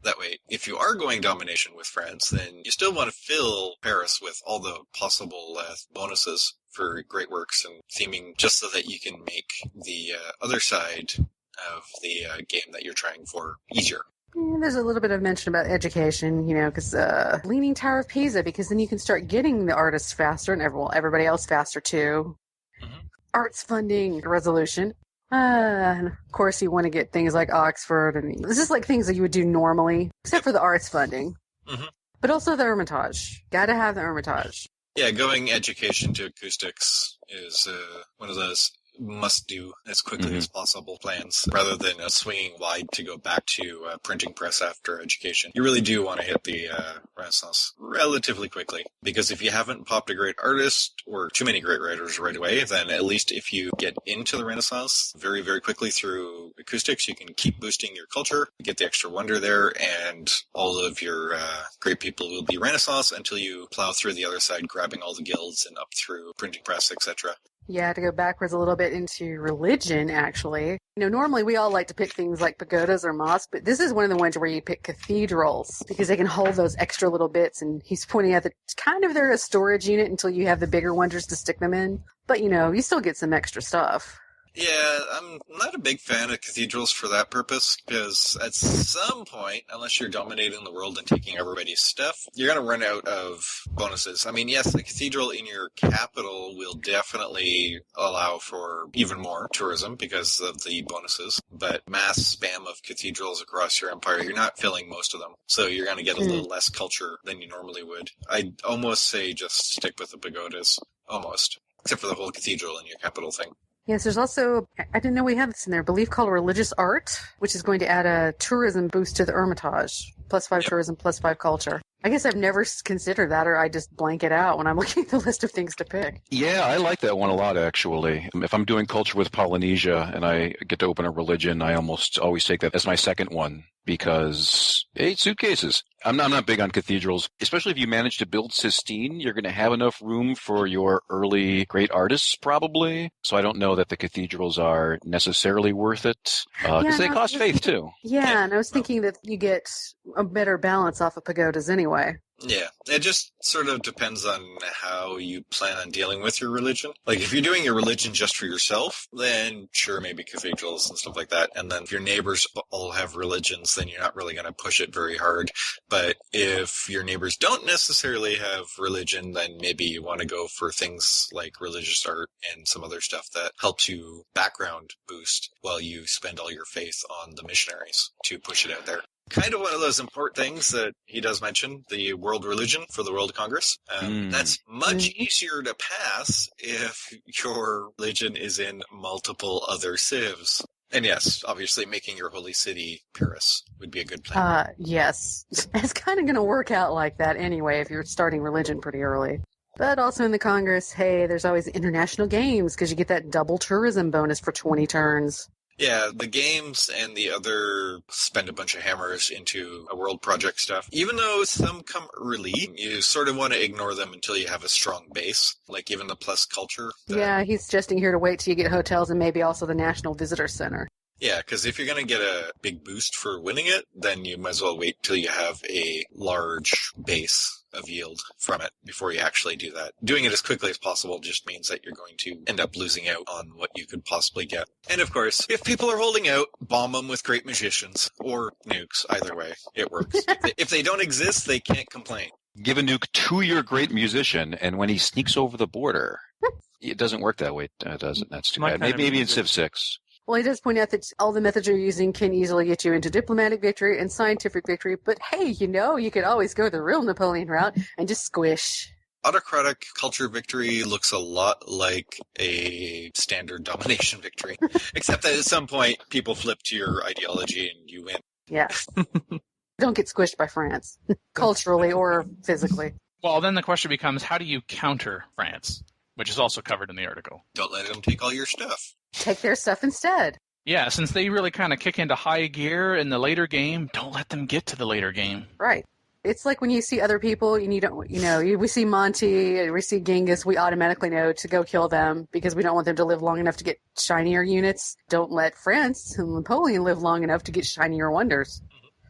That way, if you are going domination with France, then you still want to fill Paris with all the possible bonuses for great works and theming just so that you can make the other side of the game that you're trying for easier. Yeah, there's a little bit of mention about education, because Leaning Tower of Pisa, because then you can start getting the artists faster and everybody else faster too. Mm-hmm. Arts funding resolution. And of course you want to get things like Oxford, and this is like things that you would do normally, except for the arts funding. Mm-hmm. But also the Hermitage. Gotta have the Hermitage. Yeah, going education to acoustics is one of those must-do as quickly as possible plans, rather than swinging wide to go back to printing press after education. You really do want to hit the Renaissance relatively quickly, because if you haven't popped a great artist or too many great writers right away, then at least if you get into the Renaissance very, very quickly through acoustics, you can keep boosting your culture, get the extra wonder there, and all of your great people will be Renaissance until you plow through the other side, grabbing all the guilds and up through printing press, etc. Yeah, to go backwards a little bit into religion, actually. Normally we all like to pick things like pagodas or mosques, but this is one of the ones where you pick cathedrals because they can hold those extra little bits, and he's pointing out that kind of they're a storage unit until you have the bigger wonders to stick them in. But, you still get some extra stuff. Yeah, I'm not a big fan of cathedrals for that purpose, because at some point, unless you're dominating the world and taking everybody's stuff, you're going to run out of bonuses. I mean, yes, the cathedral in your capital will definitely allow for even more tourism because of the bonuses, but mass spam of cathedrals across your empire, you're not filling most of them, so you're going to get a little less culture than you normally would. I'd almost say just stick with the pagodas, almost, except for the whole cathedral in your capital thing. Yes, there's also, I didn't know we had this in there, I believe called religious art, which is going to add a tourism boost to the Hermitage. +5 tourism, +5 culture. I guess I've never considered that, or I just blank it out when I'm looking at the list of things to pick. Yeah, I like that one a lot, actually. If I'm doing culture with Polynesia and I get to open a religion, I almost always take that as my second one because 8 suitcases. I'm not big on cathedrals, especially if you manage to build Sistine. You're going to have enough room for your early great artists, probably. So I don't know that the cathedrals are necessarily worth it because they cost faith, too. Yeah, and I was thinking that you get a better balance off of pagodas anyway. Yeah, it just sort of depends on how you plan on dealing with your religion. Like, if you're doing your religion just for yourself, then sure, maybe cathedrals and stuff like that. And then if your neighbors all have religions, then you're not really going to push it very hard. But if your neighbors don't necessarily have religion, then maybe you want to go for things like religious art and some other stuff that helps you background boost while you spend all your faith on the missionaries to push it out there. Kind of one of those important things that he does mention, the world religion for the World Congress. That's much easier to pass if your religion is in multiple other civs. And yes, obviously making your holy city Paris would be a good plan. Yes. It's kind of going to work out like that anyway if you're starting religion pretty early. But also in the Congress, hey, there's always international games because you get that double tourism bonus for 20 turns. Yeah, the games and the other spend a bunch of hammers into a world project stuff. Even though some come early, you sort of want to ignore them until you have a strong base, like even the plus culture. Yeah, he's suggesting here to wait till you get hotels and maybe also the National Visitor Center. Yeah, because if you're going to get a big boost for winning it, then you might as well wait till you have a large base of yield from it before you actually do that. Doing it as quickly as possible just means that you're going to end up losing out on what you could possibly get. And of course, if people are holding out, bomb them with great magicians or nukes. Either way, it works. If they don't exist, they can't complain. Give a nuke to your great musician, and when he sneaks over the border, it doesn't work that way, does it? That's too bad. Maybe in Civ 6. Well, he does point out that all the methods you're using can easily get you into diplomatic victory and scientific victory, but hey, you could always go the real Napoleon route and just squish. Autocratic culture victory looks a lot like a standard domination victory, except that at some point people flip to your ideology and you win. Yeah. Don't get squished by France, culturally or physically. Well, then the question becomes, how do you counter France? Which is also covered in the article. Don't let them take all your stuff. Take their stuff instead. Yeah, since they really kind of kick into high gear in the later game, don't let them get to the later game. Right. It's like when you see other people and we see Monty and we see Genghis, we automatically know to go kill them because we don't want them to live long enough to get shinier units. Don't let France and Napoleon live long enough to get shinier wonders.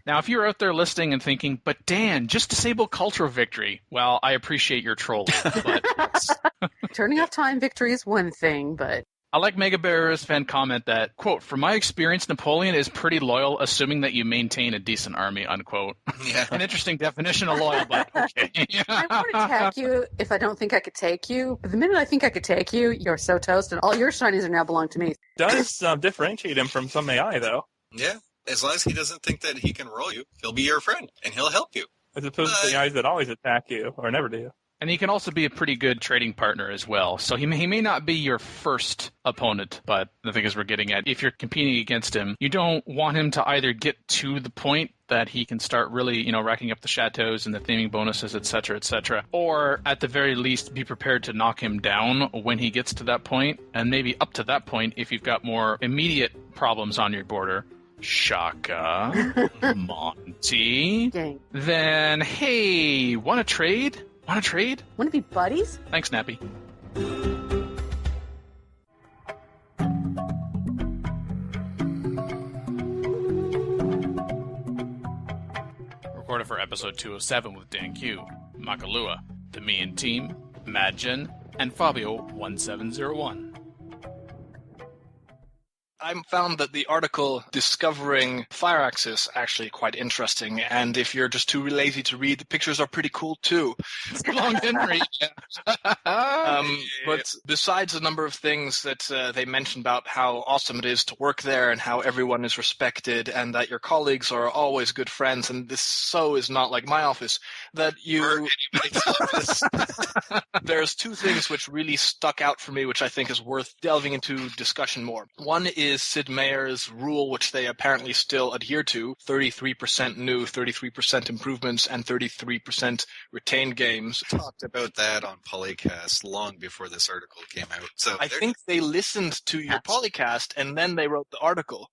Now, if you're out there listening and thinking, but Dan, just disable cultural victory. Well, I appreciate your trolling. But turning off time victory is one thing, but... I like Mega Bear's fan comment that, quote, from my experience, Napoleon is pretty loyal, assuming that you maintain a decent army, unquote. Yeah. An interesting definition of loyal, but okay. I won't attack you if I don't think I could take you, but the minute I think I could take you, you're so toast, and all your shinies are now belong to me. Does differentiate him from some AI, though. Yeah. As long as he doesn't think that he can roll you, he'll be your friend, and he'll help you. As opposed to the AIs that always attack you, or never do. And he can also be a pretty good trading partner as well. So he may not be your first opponent, but the thing is we're getting at, if you're competing against him, you don't want him to either get to the point that he can start really, racking up the chateaus and the theming bonuses, et cetera, or at the very least be prepared to knock him down when he gets to that point, and maybe up to that point if you've got more immediate problems on your border. Shaka, Monty. Dang. Then, hey, want to trade? Want to trade? Want to be buddies? Thanks, Nappy. Recorded for episode 207 with Dan Q, Makalua, the Mian Team, Madgen, and Fabio1701. I found that the article discovering Firaxis actually quite interesting, and if you're just too lazy to read, the pictures are pretty cool too. Long didn't read. But besides a number of things that they mentioned about how awesome it is to work there and how everyone is respected and that your colleagues are always good friends, and this so is not like my office, that you... There's two things which really stuck out for me, which I think is worth delving into discussion more. One is Sid Meier's rule, which they apparently still adhere to, 33% new, 33% improvements, and 33% retained games. We talked about that on PolyCast long before this article came out. So I think they listened to your PolyCast, and then they wrote the article.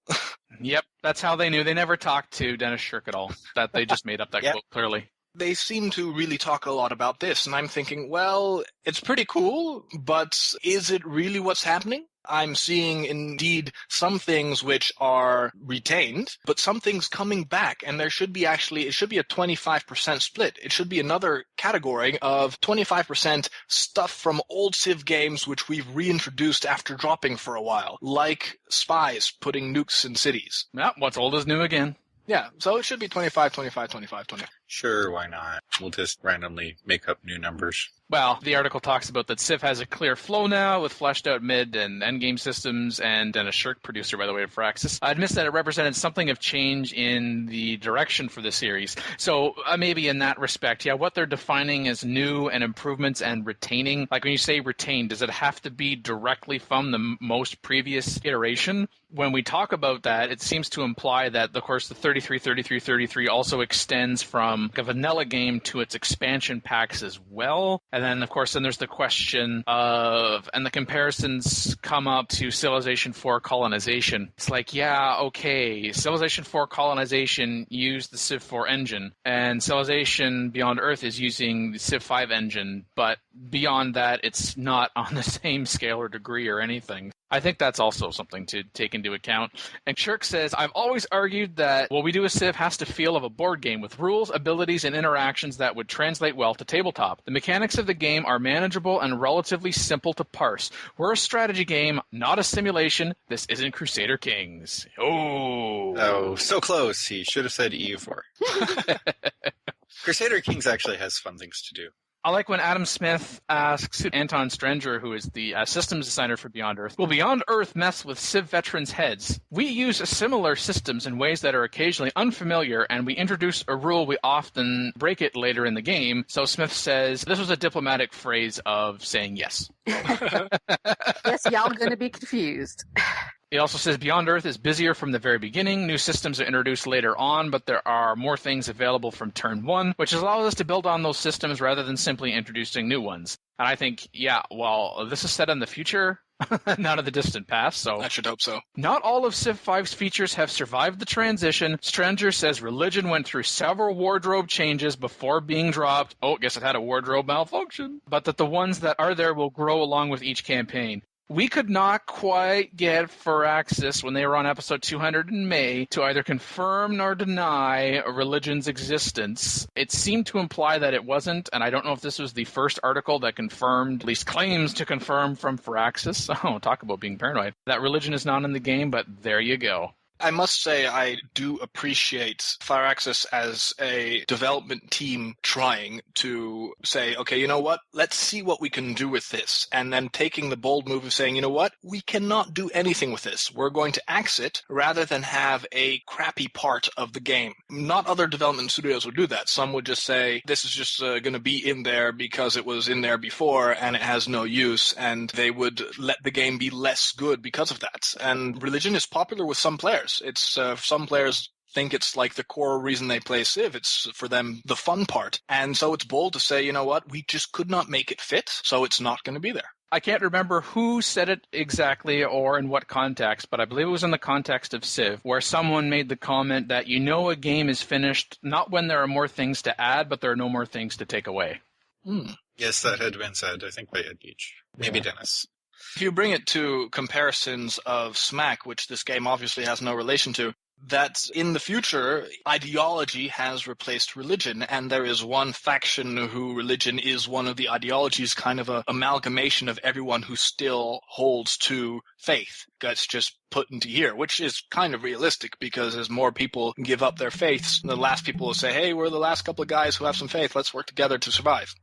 Yep, that's how they knew. They never talked to Dennis Shirk at all. That they just made up that quote clearly. They seem to really talk a lot about this, and I'm thinking, well, it's pretty cool, but is it really what's happening? I'm seeing, indeed, some things which are retained, but some things coming back, and it should be a 25% split. It should be another category of 25% stuff from old Civ games which we've reintroduced after dropping for a while, like spies putting nukes in cities. Yeah, what's old is new again. Yeah, so it should be 25, 25, 25, 25. Sure, why not? We'll just randomly make up new numbers. Well, the article talks about that Civ has a clear flow now with fleshed out mid and endgame systems, and Dennis Shirk, producer, by the way, of Firaxis, admits that it represented something of change in the direction for the series. So maybe in that respect, yeah, what they're defining as new and improvements and retaining, like when you say retain, does it have to be directly from the most previous iteration? When we talk about that, it seems to imply that, of course, the 33, 33, 33 also extends from a vanilla game to its expansion packs as well. And then, of course, then there's the question of, and the comparisons come up to Civilization 4 colonization. It's like, yeah, okay, Civilization 4 colonization used the Civ 4 engine, and Civilization Beyond Earth is using the Civ 5 engine, but beyond that, it's not on the same scale or degree or anything. I think that's also something to take into account. And Shirk says, I've always argued that what we do with Civ has to feel of a board game with rules, abilities, and interactions that would translate well to tabletop. The mechanics of the game are manageable and relatively simple to parse. We're a strategy game, not a simulation. This isn't Crusader Kings. Oh, so close. He should have said EU4. Crusader Kings actually has fun things to do. I like when Adam Smith asks Anton Strenger, who is the systems designer for Beyond Earth, will Beyond Earth mess with Civ veterans' heads? We use similar systems in ways that are occasionally unfamiliar, and we introduce a rule, we often break it later in the game. So Smith says, this was a diplomatic phrase of saying yes. Yes, y'all gonna be confused. He also says Beyond Earth is busier from the very beginning. New systems are introduced later on, but there are more things available from turn one, which allows us to build on those systems rather than simply introducing new ones. And I think, yeah, well, this is set in the future, not in the distant past, so... I should hope so. Not all of Civ 5's features have survived the transition. Stranger says Religion went through several wardrobe changes before being dropped. Oh, guess it had a wardrobe malfunction. But that the ones that are there will grow along with each campaign. We could not quite get Firaxis, when they were on episode 200 in May, to either confirm nor deny Religion's existence. It seemed to imply that it wasn't, and I don't know if this was the first article that confirmed, at least claims to confirm from Firaxis. Oh, talk about being paranoid. That Religion is not in the game, but there you go. I must say I do appreciate Firaxis as a development team trying to say, okay, you know what? Let's see what we can do with this. And then taking the bold move of saying, you know what? We cannot do anything with this. We're going to axe it rather than have a crappy part of the game. Not other development studios would do that. Some would just say, this is just going to be in there because it was in there before and it has no use. And they would let the game be less good because of that. And Religion is popular with some players. It's some players think it's like the core reason they play Civ. It's for them the fun part. And so it's bold to say, you know what, we just could not make it fit, so it's not going to be there. I can't remember who said it exactly or in what context, but I believe it was in the context of Civ, where someone made the comment that you know a game is finished not when there are more things to add, but there are no more things to take away. Yes, that had been said, I think, by Ed Beach. Maybe Dennis. If you bring it to comparisons of Smack, which this game obviously has no relation to, that in the future, ideology has replaced religion, and there is one faction who religion is one of the ideologies, kind of an amalgamation of everyone who still holds to faith. That's just put into here, which is kind of realistic, because as more people give up their faiths, the last people will say, hey, we're the last couple of guys who have some faith, let's work together to survive.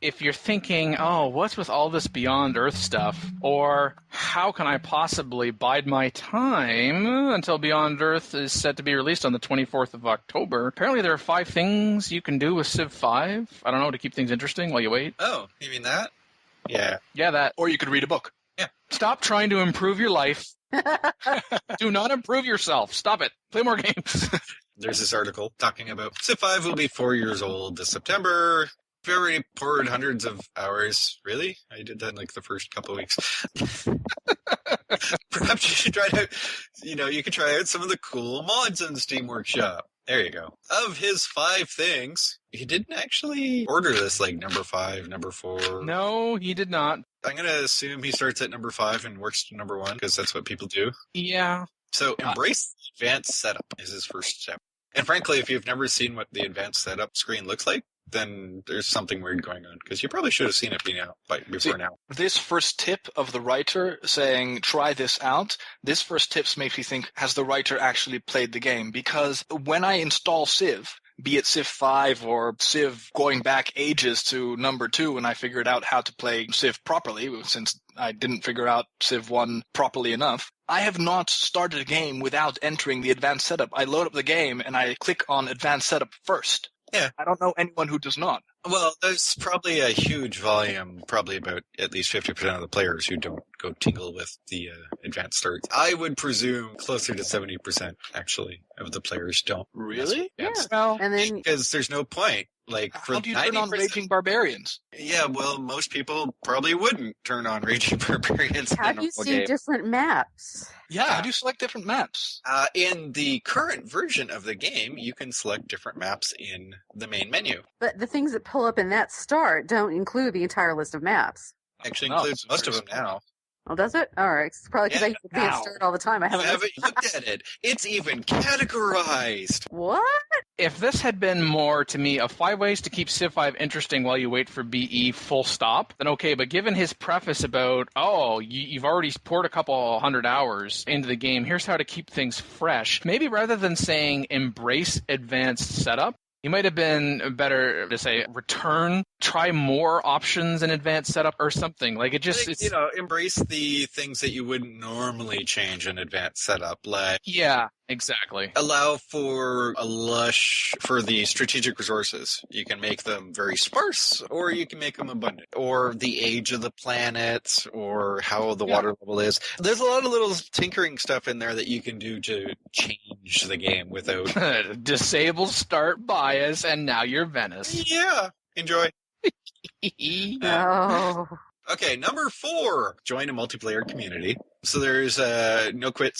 If you're thinking, oh, what's with all this Beyond Earth stuff? Or how can I possibly bide my time until Beyond Earth is set to be released on the 24th of October? Apparently there are 5 things you can do with Civ 5. I don't know, to keep things interesting while you wait. Oh, you mean that? Yeah. Yeah, that. Or you could read a book. Yeah. Stop trying to improve your life. Do not improve yourself. Stop it. Play more games. There's this article talking about Civ 5 will be 4 years old this September. We've already poured hundreds of hours. Really? I did that in like the first couple of weeks. Perhaps you should try out, you could try out some of the cool mods on the Steam Workshop. There you go. Of his 5 things, he didn't actually order this like number 5, number 4. No, he did not. I'm going to assume he starts at number 5 and works to number 1, because that's what people do. Yeah. So embrace the advanced setup is his first step. And frankly, if you've never seen what the advanced setup screen looks like, then there's something weird going on, because you probably should have seen it before now. This first tip of the writer saying, try this out, this first tip makes me think, has the writer actually played the game? Because when I install Civ, be it Civ 5 or Civ going back ages to number 2, and I figured out how to play Civ properly, since I didn't figure out Civ 1 properly enough, I have not started a game without entering the advanced setup. I load up the game and I click on advanced setup first. Yeah. I don't know anyone who does not. Well, there's probably a huge volume, probably about at least 50% of the players who don't go tingle with the advanced starts. I would presume closer to 70%, actually, of the players don't. Really? Yeah. Well, and then because there's no point. Like, for how do you turn on Raging Barbarians? Yeah, well, most people probably wouldn't turn on Raging Barbarians. How do you see different maps? Yeah, how do you select different maps? In the current version of the game, you can select different maps in the main menu. But the things that pull up in that start don't include the entire list of maps. Actually includes most of them now. Oh, does it? All right. It's probably because I use advanced start all the time. I haven't looked at it. It's even categorized. What? If this had been more, to me, of 5 ways to keep Civ 5 interesting while you wait for BE full stop, then okay. But given his preface about, you've already poured a couple 100 hours into the game, here's how to keep things fresh. Maybe rather than saying embrace advanced setup, he might have been better to say return, try more options in advanced setup or something. Like it just, it's, embrace the things that you wouldn't normally change in advanced setup. Like, yeah, exactly. Allow for for the strategic resources. You can make them very sparse, or you can make them abundant, or the age of the planet, or how the water level is. There's a lot of little tinkering stuff in there that you can do to change the game without disable start bias, and now you're Venice. Yeah, enjoy. No. Okay, number 4, join a multiplayer community. So there's No Quit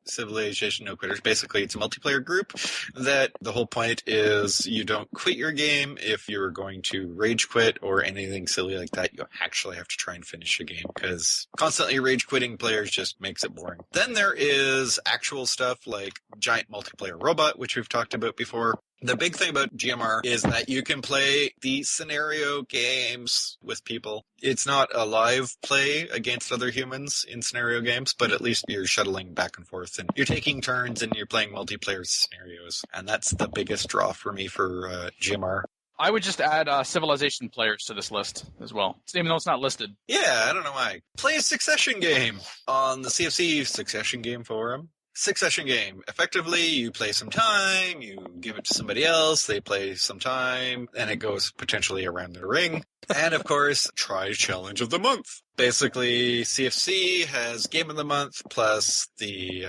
Civilization No Quitters. Basically, it's a multiplayer group that the whole point is you don't quit your game if you're going to rage quit or anything silly like that. You actually have to try and finish the game, because constantly rage quitting players just makes it boring. Then there is actual stuff like Giant Multiplayer Robot, which we've talked about before. The big thing about GMR is that you can play the scenario games with people. It's not a live play against other humans in scenario games, but at least you're shuttling back and forth and you're taking turns and you're playing multiplayer scenarios. And that's the biggest draw for me for GMR. I would just add Civilization players to this list as well, even though it's not listed. Yeah, I don't know why. Play a Succession game on the CFC Succession Game Forum. Succession game. Effectively, you play some time, you give it to somebody else, they play some time, and it goes potentially around the ring. And of course, try Challenge of the Month. Basically, CFC has Game of the Month plus the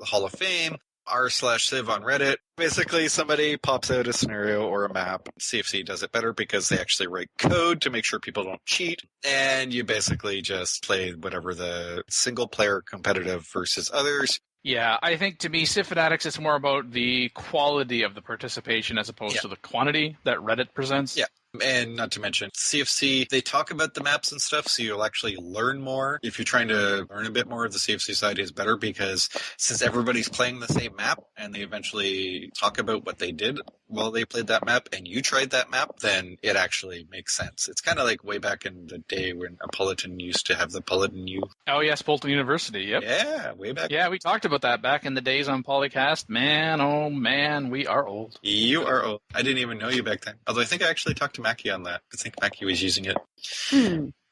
Hall of Fame, r/Civ on Reddit. Basically, somebody pops out a scenario or a map. CFC does it better because they actually write code to make sure people don't cheat. And you basically just play whatever the single-player competitive versus others. Yeah, I think to me, Civ Fanatics, it's more about the quality of the participation as opposed to the quantity that Reddit presents. Yeah. And not to mention, CFC, they talk about the maps and stuff, so you'll actually learn more. If you're trying to learn a bit more, the CFC side is better because since everybody's playing the same map and they eventually talk about what they did while they played that map and you tried that map, then it actually makes sense. It's kind of like way back in the day when Politan used to have the Politan U. Oh, yes, Bolton University, yep. Yeah, way back. Yeah, we talked about that back in the days on PolyCast. Man, oh man, we are old. You are old. I didn't even know you back then. Although I think I actually talked to Mackie on that. I think Mackie was using it.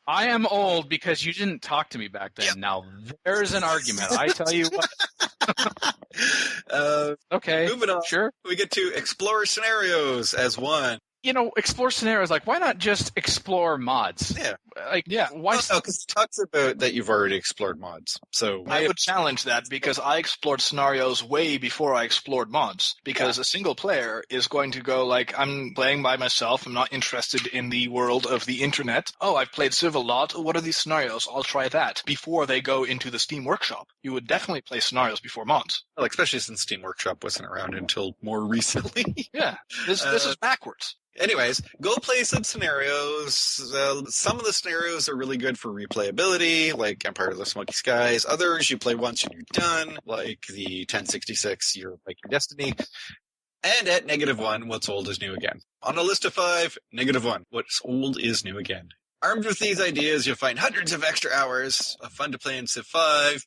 I am old because you didn't talk to me back then. Yep. Now, there's an argument. I tell you what. Okay, moving on. Sure. We get to explore scenarios as one. You know, explore scenarios. Like, why not just explore mods? Yeah. Like, yeah. Why? No, because it talks about that you've already explored mods. So I would challenge that because I explored scenarios way before I explored mods. Because a single player is going to go like, I'm playing by myself. I'm not interested in the world of the internet. Oh, I've played Civ a lot. What are these scenarios? I'll try that. Before they go into the Steam Workshop, you would definitely play scenarios before mods. Well, especially since Steam Workshop wasn't around until more recently. Yeah, this is backwards. Anyways, go play some scenarios. Some of the scenarios are really good for replayability, like Empire of the Smoky Skies. Others you play once and you're done, like the 1066, you're like your Destiny. And at -1, what's old is new again. On a list of 5, -1, what's old is new again. Armed with these ideas, you'll find hundreds of extra hours of fun to play in Civ 5.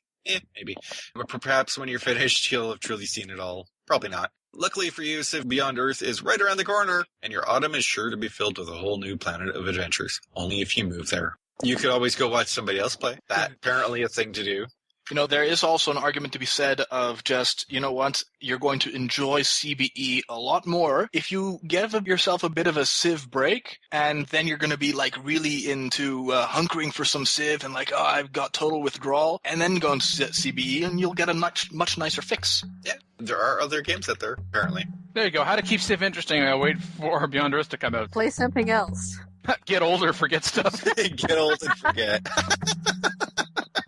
Maybe. But perhaps when you're finished, you'll have truly seen it all. Probably not. Luckily for you, Civ Beyond Earth is right around the corner, and your autumn is sure to be filled with a whole new planet of adventures. Only if you move there. You could always go watch somebody else play. That's apparently a thing to do. You know, there is also an argument to be said of just, you know what, you're going to enjoy CBE a lot more if you give yourself a bit of a Civ break, and then you're going to be like really into hunkering for some Civ and like, oh, I've got total withdrawal, and then go into CBE and you'll get a much nicer fix. Yeah, there are other games out there, apparently. There you go. How to keep Civ interesting. I wait for Beyond Earth to come out. Play something else. Get older, forget stuff. Get old and forget.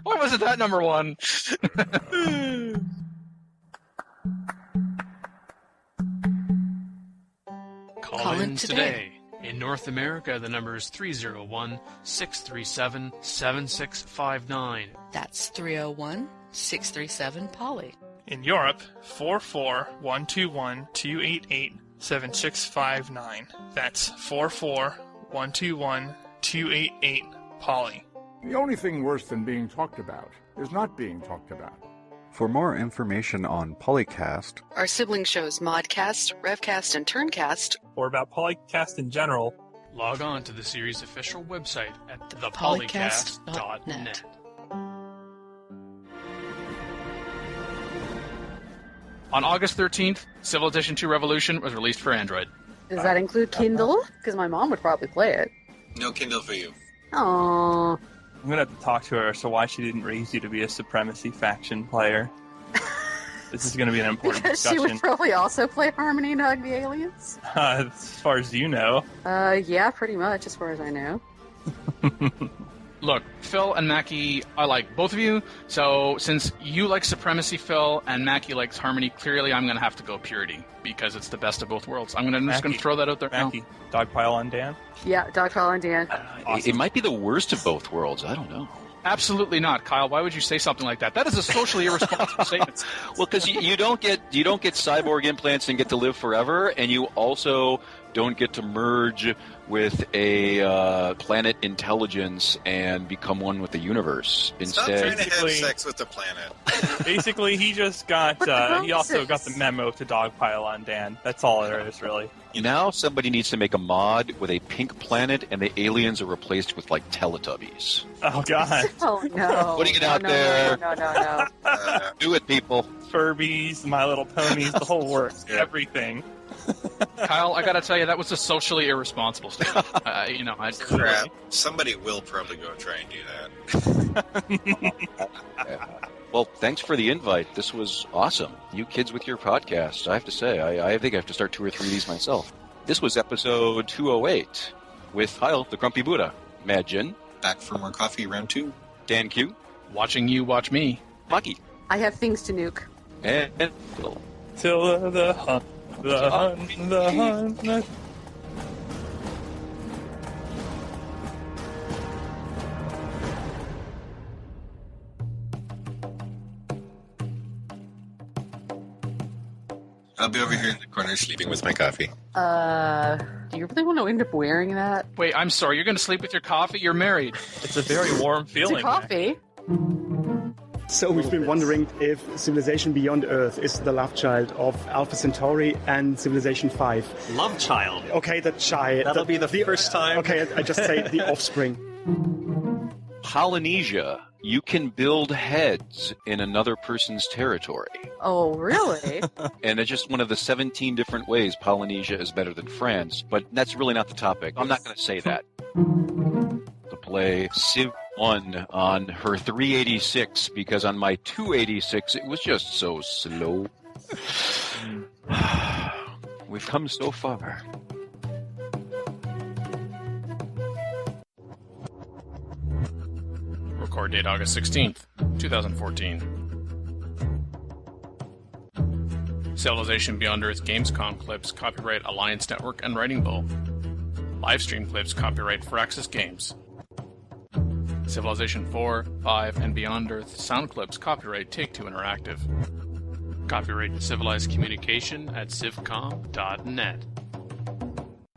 Why wasn't that number 1? Call in today. In North America, the number is 301-637-7659. That's 301-637-POLY. In Europe, 44121-288-7659. That's 44121-288-POLY. The only thing worse than being talked about is not being talked about. For more information on PolyCast, our sibling shows Modcast, Revcast, and Turncast, or about PolyCast in general, log on to the series' official website at thepolycast.net. On August 13th, Civilization II Revolution was released for Android. Does that include Kindle? Because my mom would probably play it. No Kindle for you. Aww. I'm going to have to talk to her as to why she didn't raise you to be a Supremacy faction player. This is going to be an important because discussion. She would probably also play Harmony and Hug the Aliens? As far as you know. Yeah, pretty much, as far as I know. Look, Phil and Mackie, I like both of you, so since you like Supremacy, Phil, and Mackie likes Harmony, clearly I'm going to have to go Purity, because it's the best of both worlds. I'm just going to throw that out there Mackie, now. Dogpile on Dan? Yeah, Dogpile on Dan. Awesome. It might be the worst of both worlds, I don't know. Absolutely not, Kyle. Why would you say something like that? That is a socially irresponsible statement. Well, because you don't get cyborg implants and get to live forever, and you also don't get to merge with a planet intelligence and become one with the universe. Stop trying to have sex with the planet. Basically, he just got. He also got the memo to Dogpile on Dan. That's all there is, really. Now somebody needs to make a mod with a pink planet, and the aliens are replaced with, like, Teletubbies. Oh, God. Oh, no. Putting it out there. No. Do it, people. Furbies, My Little Ponies, the whole works. Everything. Kyle, I gotta tell you, that was a socially irresponsible statement. Crap. Somebody will probably go try and do that. Well, thanks for the invite. This was awesome. You kids with your podcast, I have to say. I think I have to start 2 or 3 of these myself. This was episode 208 with Kyle, the Grumpy Buddha, Mad Jin. Back for more coffee, round 2. Dan Q. Watching you watch me. Bucky. I have things to nuke. And Phil. Till the hunt. The hunt. I'll be over here in the corner sleeping with my coffee. Do you really want to end up wearing that? Wait, I'm sorry. You're going to sleep with your coffee? You're married. It's a very warm feeling. It's a coffee. So we've been wondering if Civilization Beyond Earth is the love child of Alpha Centauri and Civilization 5. Love child? Okay, the child. That'll be the first time. Okay, I just say the offspring. Polynesia. You can build heads in another person's territory. Oh, really? And it's just one of the 17 different ways Polynesia is better than France, but that's really not the topic. I'm not going to say that. To play Civ 1 on her 386, because on my 286 it was just so slow. We've come so far. Record date August 16th, 2014. Civilization Beyond Earth Gamescom clips copyright Alliance Network and Writing Bull. Livestream clips copyright Firaxis Games. Civilization 4, 5, and Beyond Earth sound clips copyright Take-Two Interactive. Copyright Civilized Communication at civcom.net.